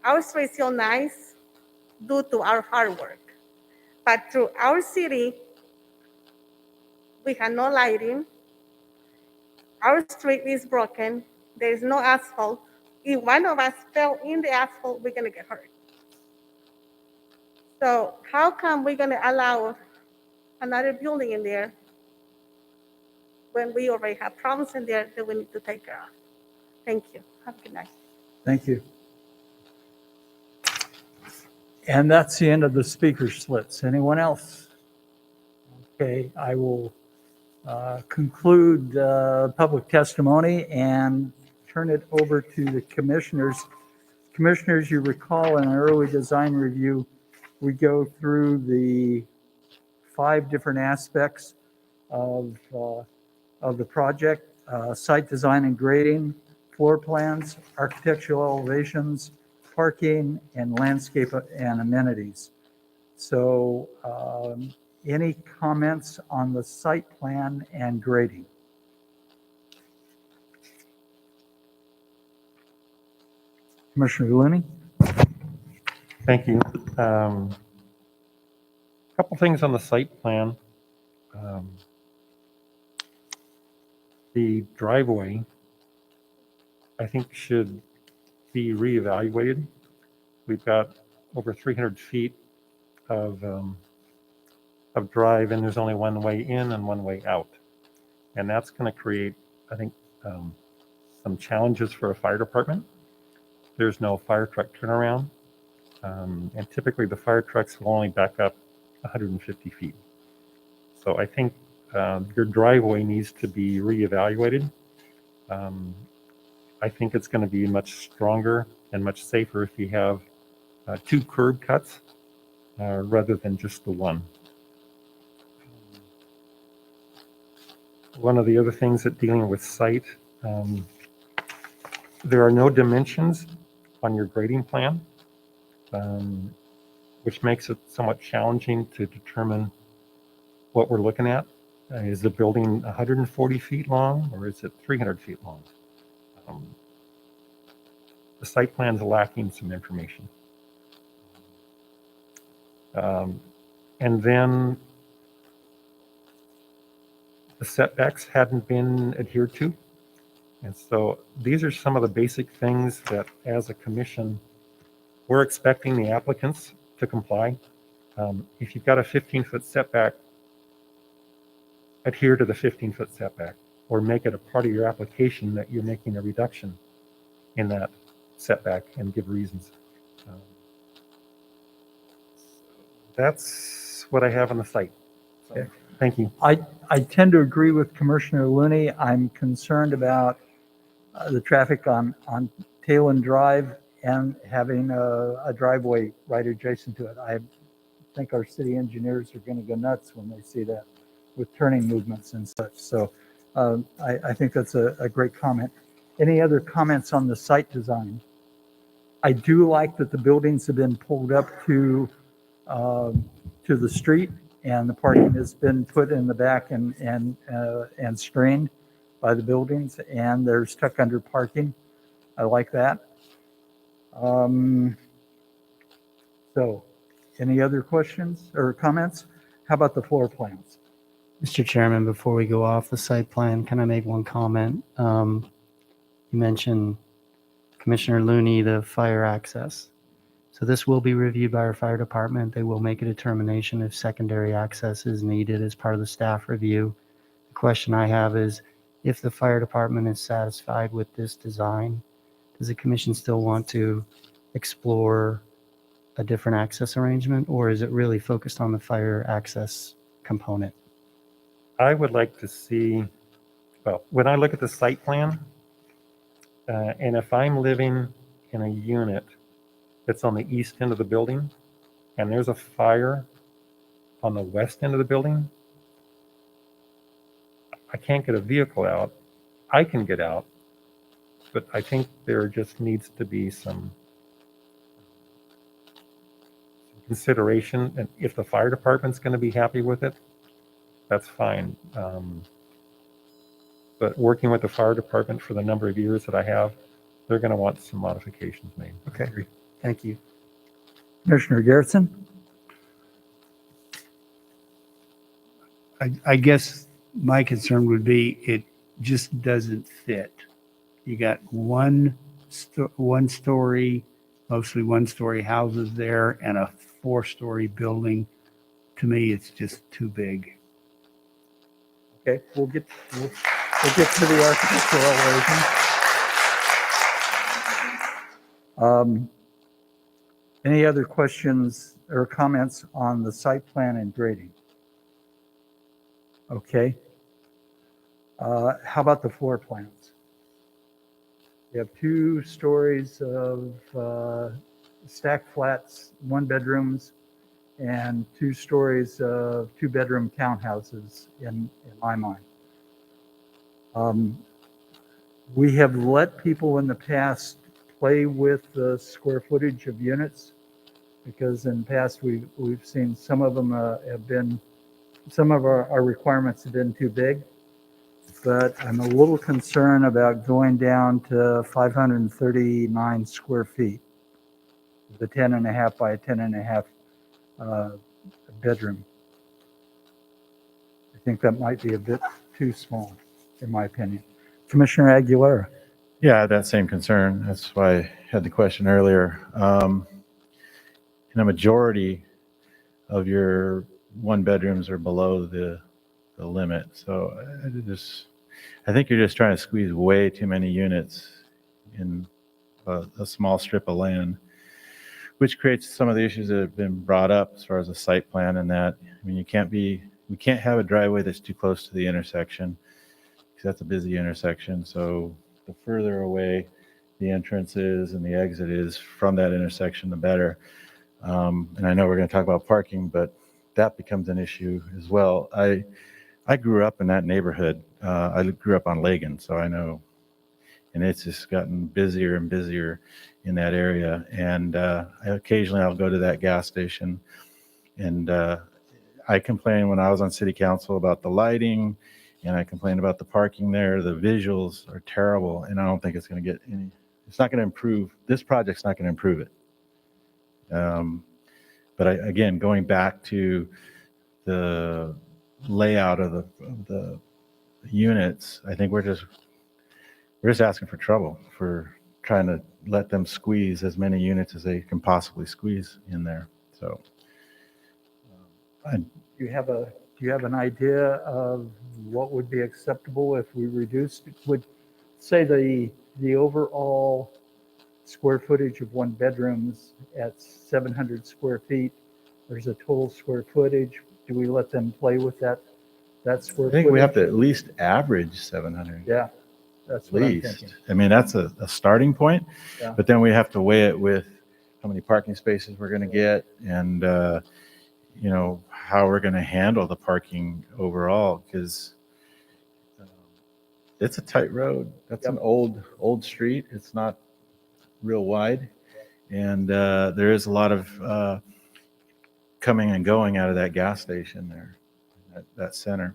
Our street is still nice due to our hard work. But through our city, we have no lighting. Our street is broken. There is no asphalt. If one of us fell in the asphalt, we're going to get hurt. So how come we're going to allow another building in there when we already have problems in there that we need to take care of? Thank you. Have a good night. Thank you. And that's the end of the speaker slips. Anyone else? Okay, I will conclude public testimony and turn it over to the commissioners. Commissioners, you recall in an early design review, we go through the 5 different aspects of the project: site design and grading, floor plans, architectural elevations, parking, and landscape and amenities. So any comments on the site plan and grading? Commissioner Looney? Thank you. Couple things on the site plan. The driveway, I think, should be reevaluated. We've got over 300 feet of drive, and there's only one way in and one way out. And that's going to create, I think, some challenges for a fire department. There's no fire truck turnaround. And typically the fire trucks will only back up 150 feet. So I think your driveway needs to be reevaluated. I think it's going to be much stronger and much safer if you have 2 curb cuts rather than just the one. One of the other things that dealing with site, there are no dimensions on your grading plan, which makes it somewhat challenging to determine what we're looking at. Is the building 140 feet long or is it 300 feet long? The site plan is lacking some information. And then the setbacks hadn't been adhered to. And so these are some of the basic things that as a commission, we're expecting the applicants to comply. If you've got a 15-foot setback, adhere to the 15-foot setback, or make it a part of your application that you're making a reduction in that setback and give reasons. That's what I have on the site. So, Okay. thank you. I tend to agree with Commissioner Looney. I'm concerned about the traffic on Talon Drive and having a driveway right adjacent to it. I think our city engineers are going to go nuts when they see that with turning movements and such. So I think that's a great comment. Any other comments on the site design? I do like that the buildings have been pulled up to the street, and the parking has been put in the back and screened by the buildings, and there's tuck under parking. I like that. So any other questions or comments? How about the floor plans? Mr. Chairman, before we go off the site plan, can I make one comment? You mentioned, Commissioner Looney, the fire access. So this will be reviewed by our fire department. They will make a determination if secondary access is needed as part of the staff review. The question I have is, if the fire department is satisfied with this design, does the commission still want to explore a different access arrangement, or is it really focused on the fire access component? I would like to see, well, when I look at the site plan, and if I'm living in a unit that's on the east end of the building, and there's a fire on the west end of the building, I can't get a vehicle out. I can get out, but I think there just needs to be some consideration. And if the fire department's going to be happy with it, that's fine. But working with the fire department for the number of years that I have, they're going to want some modifications made. Okay, thank you. Commissioner Garrettson? I guess my concern would be it just doesn't fit. You got one story, mostly one-story houses there, and a 4-story building. To me, it's just too big. Okay, we'll get to the architectural elevation. Any other questions or comments on the site plan and grading? Okay. How about the floor plans? You have 2 stories of stacked flats, 1-bedrooms, and 2 stories of 2-bedroom townhouses in my mind. We have let people in the past play with the square footage of units, because in the past we've seen some of them some of our requirements have been too big, but I'm a little concerned about going down to 539 square feet, the 10.5 by 10.5 bedroom. I think that might be a bit too small, in my opinion. Commissioner Aguilera. Yeah, I had that same concern. That's why I had the question earlier. In a majority of your one bedrooms are below the limit. So I think you're just trying to squeeze way too many units in a small strip of land, which creates some of the issues that have been brought up as far as the site plan and that. I mean, we can't have a driveway that's too close to the intersection because that's a busy intersection. So the further away the entrance is and the exit is from that intersection, the better. And I know we're going to talk about parking, but that becomes an issue as well. I grew up in that neighborhood. I grew up on Lagan, so I know, and it's just gotten busier and busier in that area. And occasionally I'll go to that gas station, and I complained when I was on city council about the lighting, and I complained about the parking there. The visuals are terrible, and I don't think it's going to get any. It's not going to improve. This project's not going to improve it. But again, going back to the layout of the units, I think we're just asking for trouble for trying to let them squeeze as many units as they can possibly squeeze in there. So, Do you have an idea of what would be acceptable if we reduced, would say the overall square footage of one bedrooms at 700 square feet, there's a total square footage. Do we let them play with that square I think footage? we have to at least average 700. Yeah, that's At what I'm least. thinking. I mean, that's a starting point, Yeah. but then we have to weigh it with how many parking spaces we're going to get and, how we're going to handle the parking overall, because it's a tight road. That's an old street. It's not real wide. And there is a lot of coming and going out of that gas station there, that center.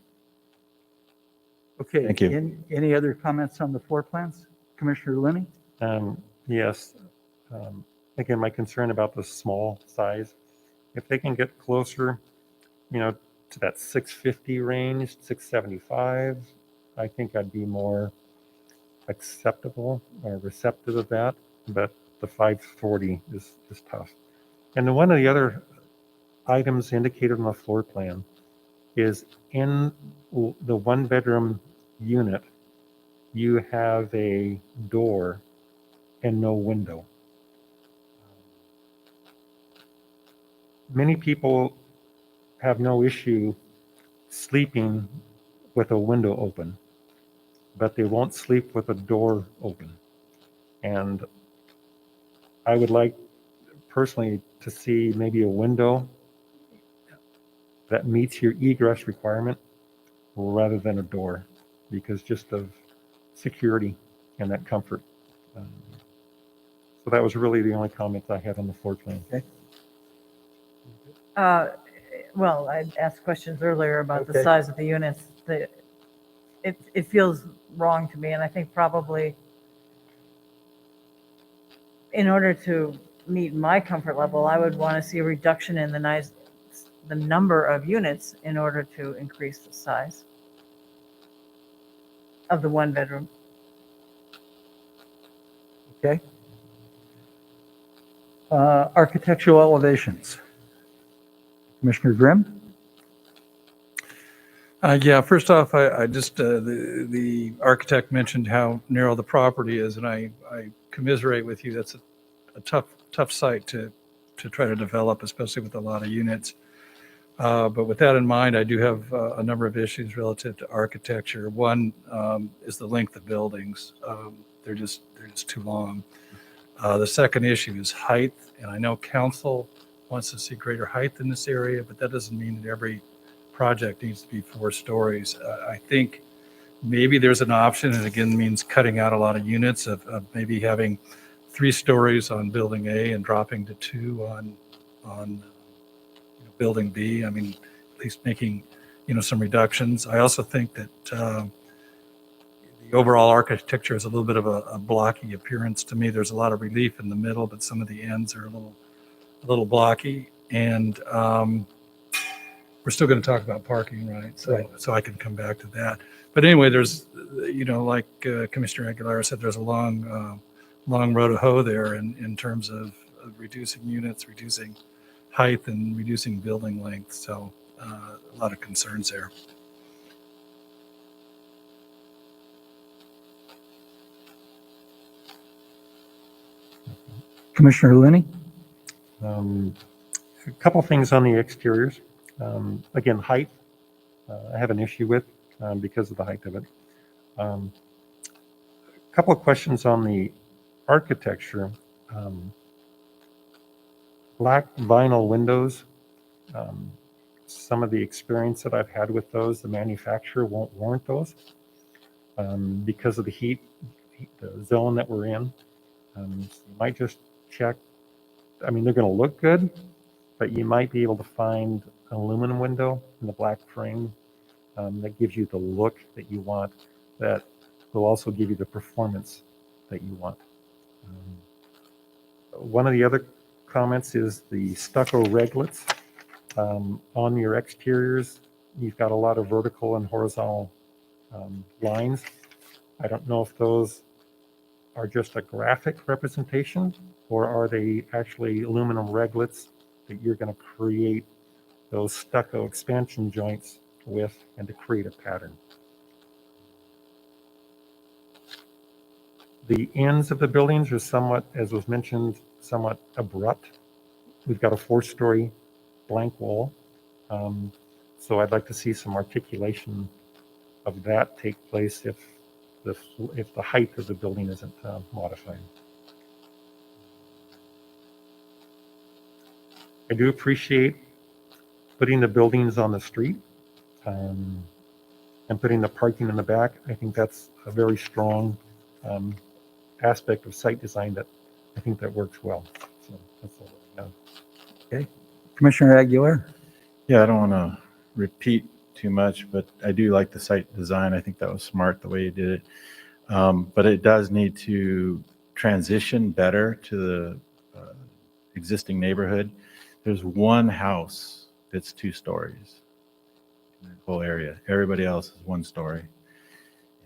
Okay. Thank you. Any other comments on the floor plans? Commissioner Lenny? Yes. Again, my concern about the small size, if they can get closer, to that 650 range, 675, I think I'd be more acceptable or receptive of that. But the 540 is tough. And then one of the other items indicated on the floor plan is in the one bedroom unit, you have a door and no window. Many people have no issue sleeping with a window open, but they won't sleep with a door open. And I would like personally to see maybe a window that meets your egress requirement rather than a door, because just of security and that comfort. So that was really the only comment I had on the floor plan. Okay. Well, I asked questions earlier about the Okay. size of the units. It feels wrong to me, and I think probably in order to meet my comfort level, I would want to see a reduction in the number of units in order to increase the size of the one bedroom. Okay. Architectural elevations. Commissioner Grimm? Yeah, first off, I just, the architect mentioned how narrow the property is, and I commiserate with you. That's a tough site to try to develop, especially with a lot of units. But with that in mind, I do have a number of issues relative to architecture. One is the length of buildings. They're just too long. The second issue is height, and I know council wants to see greater height in this area, but that doesn't mean that every project needs to be 4 stories. I think maybe there's an option, and again means cutting out a lot of units of maybe having 3 stories on building A and dropping to 2 on building B. I mean, at least making some reductions. I also think that the overall architecture is a little bit of a blocky appearance to me. There's a lot of relief in the middle, but some of the ends are a little blocky. And we're still going to talk about parking, right? So I can come back to that. But anyway, there's, like Commissioner Aguilar said, there's a long road to hoe there in terms of reducing units, reducing height and reducing building length. So a lot of concerns there. Commissioner Lenny? A couple things on the exteriors. Again, height, I have an issue with because of the height of it. A couple of questions on the architecture. Black vinyl windows. Some of the experience that I've had with those, the manufacturer won't warrant those because of the heat, the zone that we're in. So you might just check. I mean, they're going to look good, but you might be able to find an aluminum window in the black frame that gives you the look that you want, that will also give you the performance that you want. One of the other comments is the stucco reglets on your exteriors. You've got a lot of vertical and horizontal lines. I don't know if those are just a graphic representation, or are they actually aluminum reglets that you're going to create those stucco expansion joints with and to create a pattern. The ends of the buildings are somewhat, as was mentioned, somewhat abrupt. We've got a 4-story blank wall. So I'd like to see some articulation of that take place if the height of the building isn't modified. I do appreciate putting the buildings on the street and putting the parking in the back. I think that's a very strong aspect of site design that I think that works well. So that's all I have. Okay. Commissioner Aguilar? Yeah, I don't want to repeat too much, but I do like the site design. I think that was smart the way you did it. But it does need to transition better to the existing neighborhood. There's one house that's 2 stories in the whole area. Everybody else is 1 story.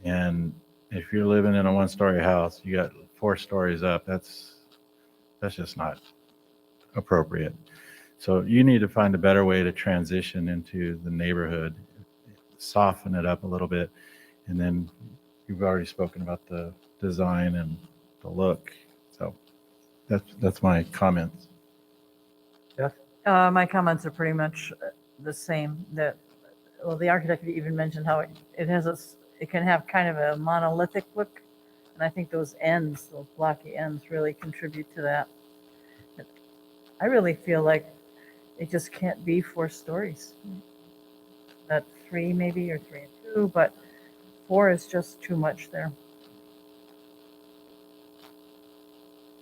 And if you're living in a 1-story house, you got 4 stories up. That's just not appropriate. So you need to find a better way to transition into the neighborhood, soften it up a little bit, and then you've already spoken about the design and the look. So that's my comments. Yeah. My comments are pretty much the same. That, well, the architect even mentioned how it can have kind of a monolithic look, and I think those ends, those blocky ends, really contribute to that. I really feel like it just can't be 4 stories. That 3 maybe, or 3 and 2, but 4 is just too much there.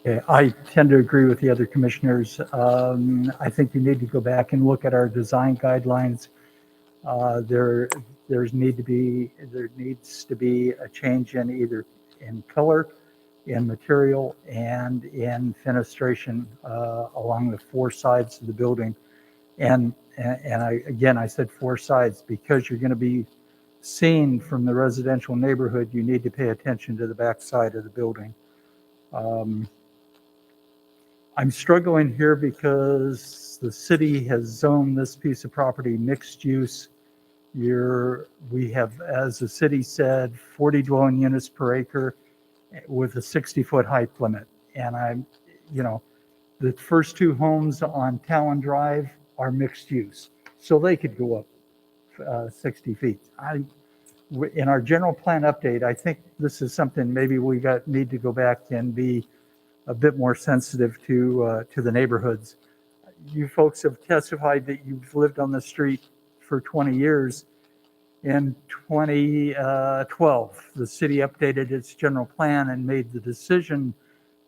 Okay, I tend to agree with the other commissioners. I think you need to go back and look at our design guidelines. There needs to be a change in either in color, in material, and in fenestration along the 4 sides of the building. And I said 4 sides because you're going to be seen from the residential neighborhood. You need to pay attention to the back side of the building. I'm struggling here because the city has zoned this piece of property mixed use. We have, as the city said, 40 dwelling units per acre with a 60-foot height limit. And the first 2 homes on Talon Drive are mixed use, so they could go up 60 feet. In our general plan update, I think this is something maybe we need to go back and be a bit more sensitive to the neighborhoods. You folks have testified that you've lived on the street for 20 years. In 2012, the city updated its general plan and made the decision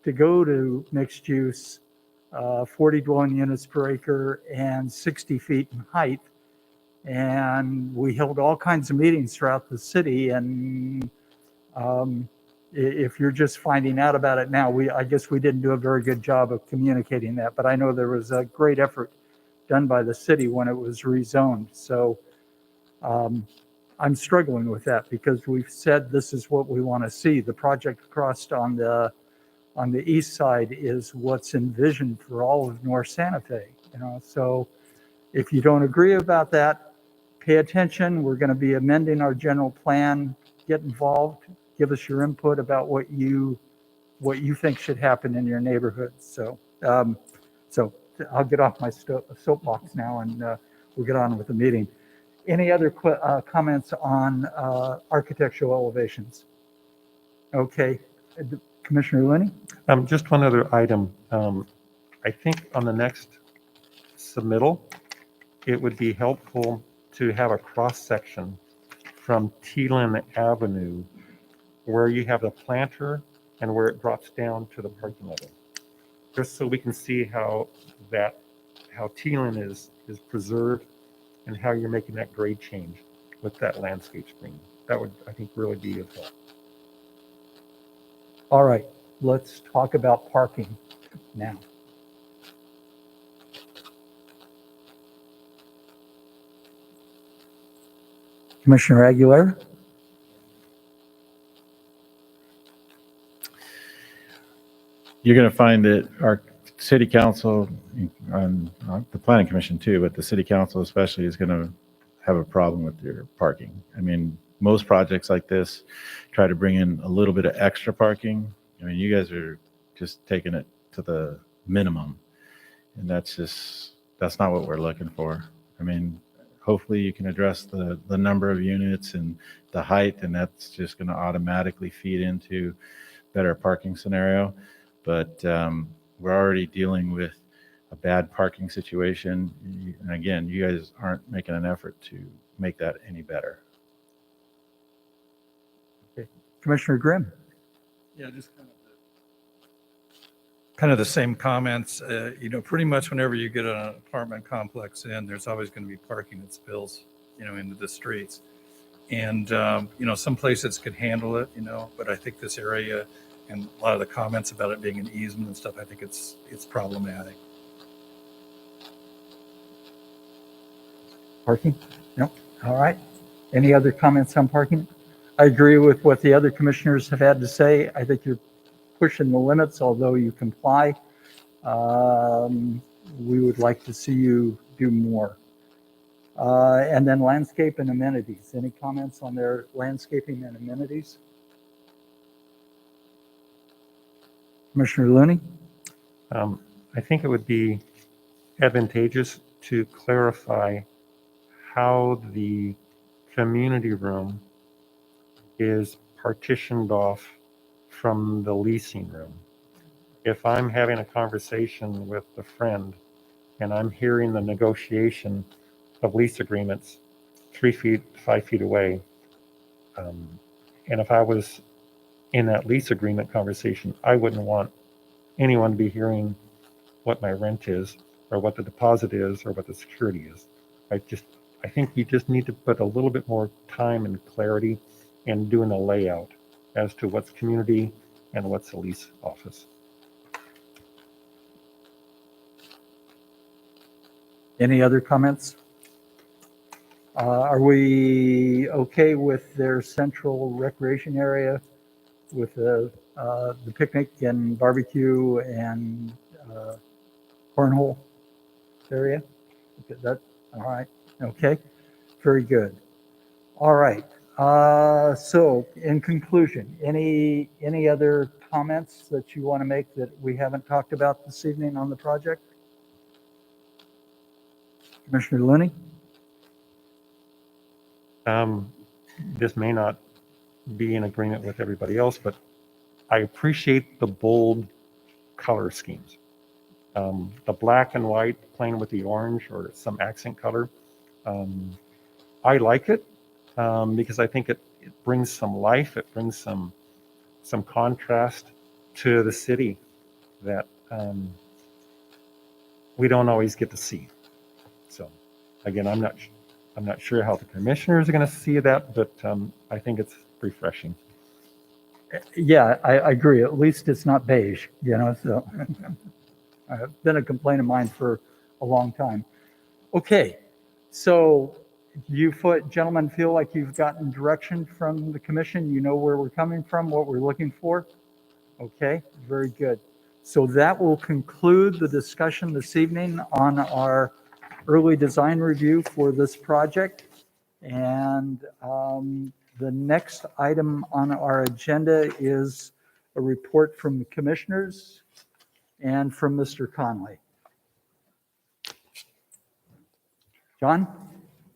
to go to mixed use, 40 dwelling units per acre and 60 feet in height. And we held all kinds of meetings throughout the city. And if you're just finding out about it now, I guess we didn't do a very good job of communicating that. But I know there was a great effort done by the city when it was rezoned. So I'm struggling with that because we've said this is what we want to see. The project across on the east side is what's envisioned for all of North Santa Fe. So if you don't agree about that, pay attention. We're going to be amending our general plan. Get involved. Give us your input about what you think should happen in your neighborhood. So I'll get off my soapbox now, and we'll get on with the meeting. Any other comments on architectural elevations? Okay, Commissioner Looney? Just one other item. I think on the next submittal, it would be helpful to have a cross-section from Teelan Avenue where you have the planter and where it drops down to the parking level. Just so we can see how Teelan is preserved and how you're making that grade change with that landscape screen. That would, I think, really be of help. All right, let's talk about parking now. Commissioner Aguilera? You're going to find that our city council, and the planning commission too, but the city council especially is going to have a problem with your parking. I mean, most projects like this try to bring in a little bit of extra parking. I mean, you guys are just taking it to the minimum, and that's not what we're looking for. I mean, hopefully you can address the number of units and the height, and that's just going to automatically feed into better parking scenario. But we're already dealing with a bad parking situation. And again, you guys aren't making an effort to make that any better. Okay. Commissioner Grimm? Yeah, just kind of the same comments. Pretty much whenever you get an apartment complex in, there's always going to be parking that spills, into the streets. And, some places could handle it, but I think this area and a lot of the comments about it being an easement and stuff, I think it's problematic. Parking? No. All right. Any other comments on parking? I agree with what the other commissioners have had to say. I think you're pushing the limits, although you comply. We would like to see you do more. And then landscape and amenities. Any comments on their landscaping and amenities? Commissioner Looney? I think it would be advantageous to clarify how the community room is partitioned off from the leasing room. If I'm having a conversation with a friend and I'm hearing the negotiation of lease agreements 3 feet, 5 feet away, and if I was in that lease agreement conversation, I wouldn't want anyone to be hearing what my rent is or what the deposit is or what the security is. I think you just need to put a little bit more time and clarity in doing a layout as to what's community and what's the lease office. Any other comments? Are we okay with their central recreation area with the picnic and barbecue and cornhole area? Okay, that, all right. Okay, very good. All right. So in conclusion, any other comments that you want to make that we haven't talked about this evening on the project? Commissioner Looney? This may not be in agreement with everybody else, but I appreciate the bold color schemes. The black and white playing with the orange or some accent color. I like it because I think it brings some life. It brings some contrast to the city that we don't always get to see. So again, I'm not sure how the commissioners are going to see that, but I think it's refreshing. Yeah, I agree. At least it's not beige, so it's been a complaint of mine for a long time. Okay, so you gentlemen feel like you've gotten direction from the commission? You know where we're coming from, what we're looking for? Okay, very good. So that will conclude the discussion this evening on our early design review for this project. And the next item on our agenda is a report from the commissioners and from Mr. Conley. John?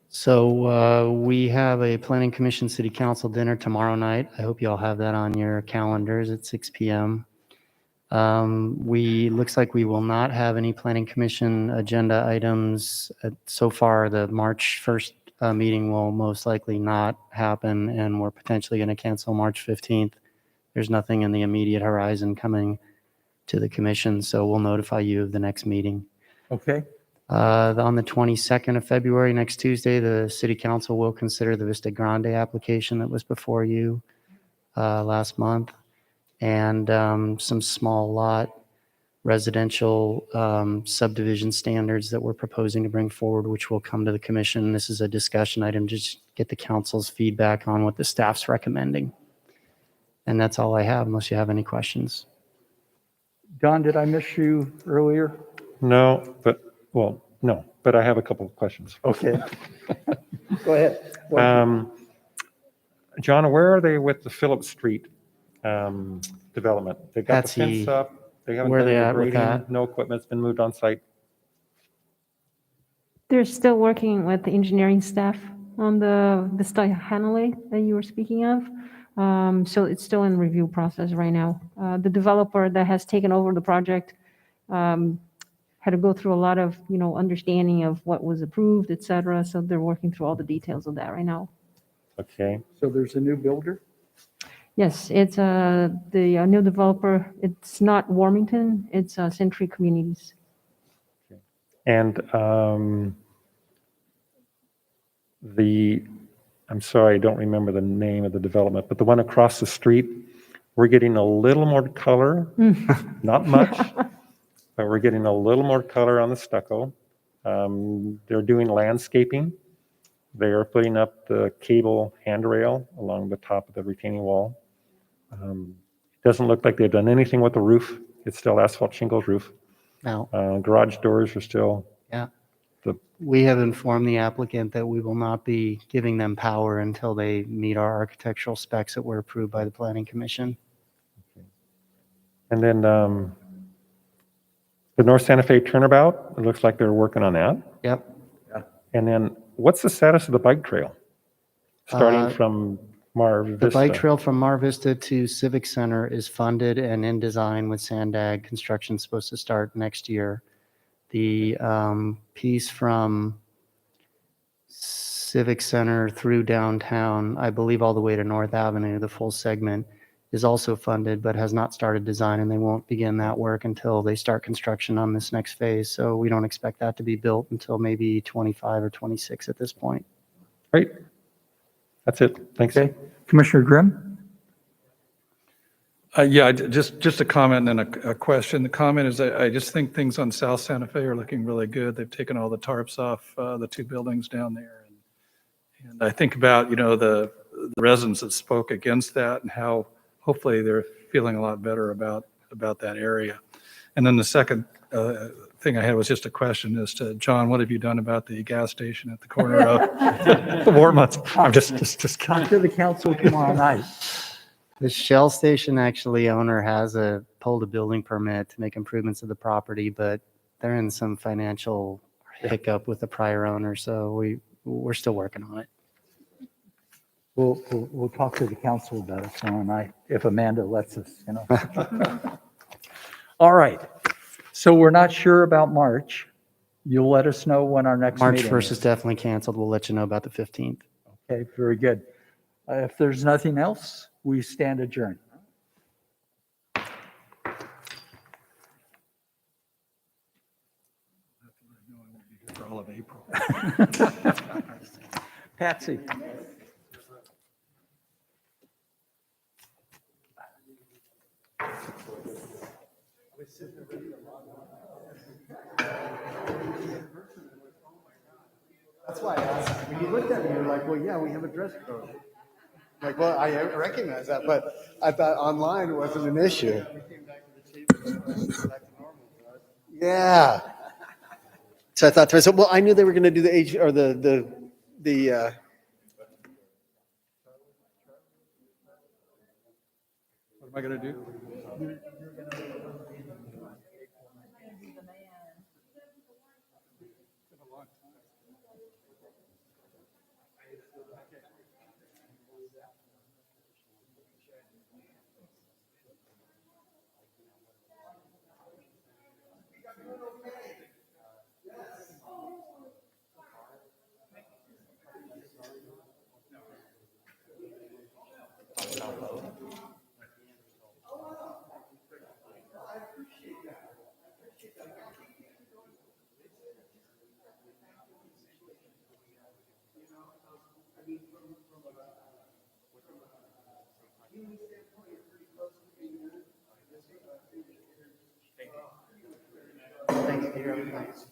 So we have a planning commission city council dinner tomorrow night. I hope you all have that on your calendars at 6 p.m. Looks like we will not have any planning commission agenda items. So far, the March 1st meeting will most likely not happen, and we're potentially going to cancel March 15th. There's nothing in the immediate horizon coming to the commission, so we'll notify you of the next meeting. Okay. On the 22nd of February, next Tuesday, the city council will consider the Vista Grande application that was before you last month, and some small lot residential subdivision standards that we're proposing to bring forward, which will come to the commission. This is a discussion item, just get the council's feedback on what the staff's recommending. And that's all I have, unless you have any questions. Don, did I miss you earlier? No, but I have a couple of questions. Okay. Go ahead. John, where are they with the Phillips Street development? They've got the Patsy, fence up. They haven't where done are they any at with grading. that? No equipment's been moved on site. They're still working with the engineering staff on the Vista Hanley that you were speaking of. So it's still in review process right now. The developer that has taken over the project had to go through a lot of, understanding of what was approved, et cetera. So they're working through all the details of that right now. Okay. So there's a new builder? Yes, it's the new developer. It's not Warmington, it's Century Communities. And I'm sorry, I don't remember the name of the development, but the one across the street, we're getting a little more color, not much, but we're getting a little more color on the stucco. They're doing landscaping. They are putting up the cable handrail along the top of the retaining wall. It doesn't look like they've done anything with the roof. It's still asphalt shingles roof. No. Garage doors are still. Yeah. We have informed the applicant that we will not be giving them power until they meet our architectural specs that were approved by the Planning Commission. And then the North Santa Fe turnabout, it looks like they're working on that. Yep. And then what's the status of the bike trail? Starting from Mar Vista. The bike trail from Mar Vista to Civic Center is funded and in design with Sandag. Construction's supposed to start next year. The piece from Civic Center through downtown, I believe all the way to North Avenue, the full segment, is also funded but has not started design, and they won't begin that work until they start construction on this next phase. So we don't expect that to be built until maybe 25 or 26 at this point. Great. That's it. Thanks. Okay. Commissioner Grimm? Yeah, just a comment and a question. The comment is I just think things on South Santa Fe are looking really good. They've taken all the tarps off the two buildings down there. And I think about, the residents that spoke against that and how hopefully they're feeling a lot better about that area. And then the second thing I had was just a question as to, John, what have you done about the gas station at the corner of the war months? I'm just Come to the council tomorrow night. The Shell station owner has pulled a building permit to make improvements to the property, but they're in some financial hiccup with the prior owner, so we're still working on it. We'll talk to the council about it tomorrow night, if Amanda lets us, All right. So we're not sure about March. You'll let us know when our next March meeting 1st is definitely canceled. We'll let you know about the 15th. Okay, very good. If there's nothing else, we stand adjourned. for all of April. Patsy. That's why I asked. When you looked at me, you were like, well, yeah, we have a dress code. Like, well, I recognize that, but I thought online wasn't an issue. Yeah. So I thought to myself, well, I knew they were going to do the age or the What am I going to do? Thanks, Peter. Thanks.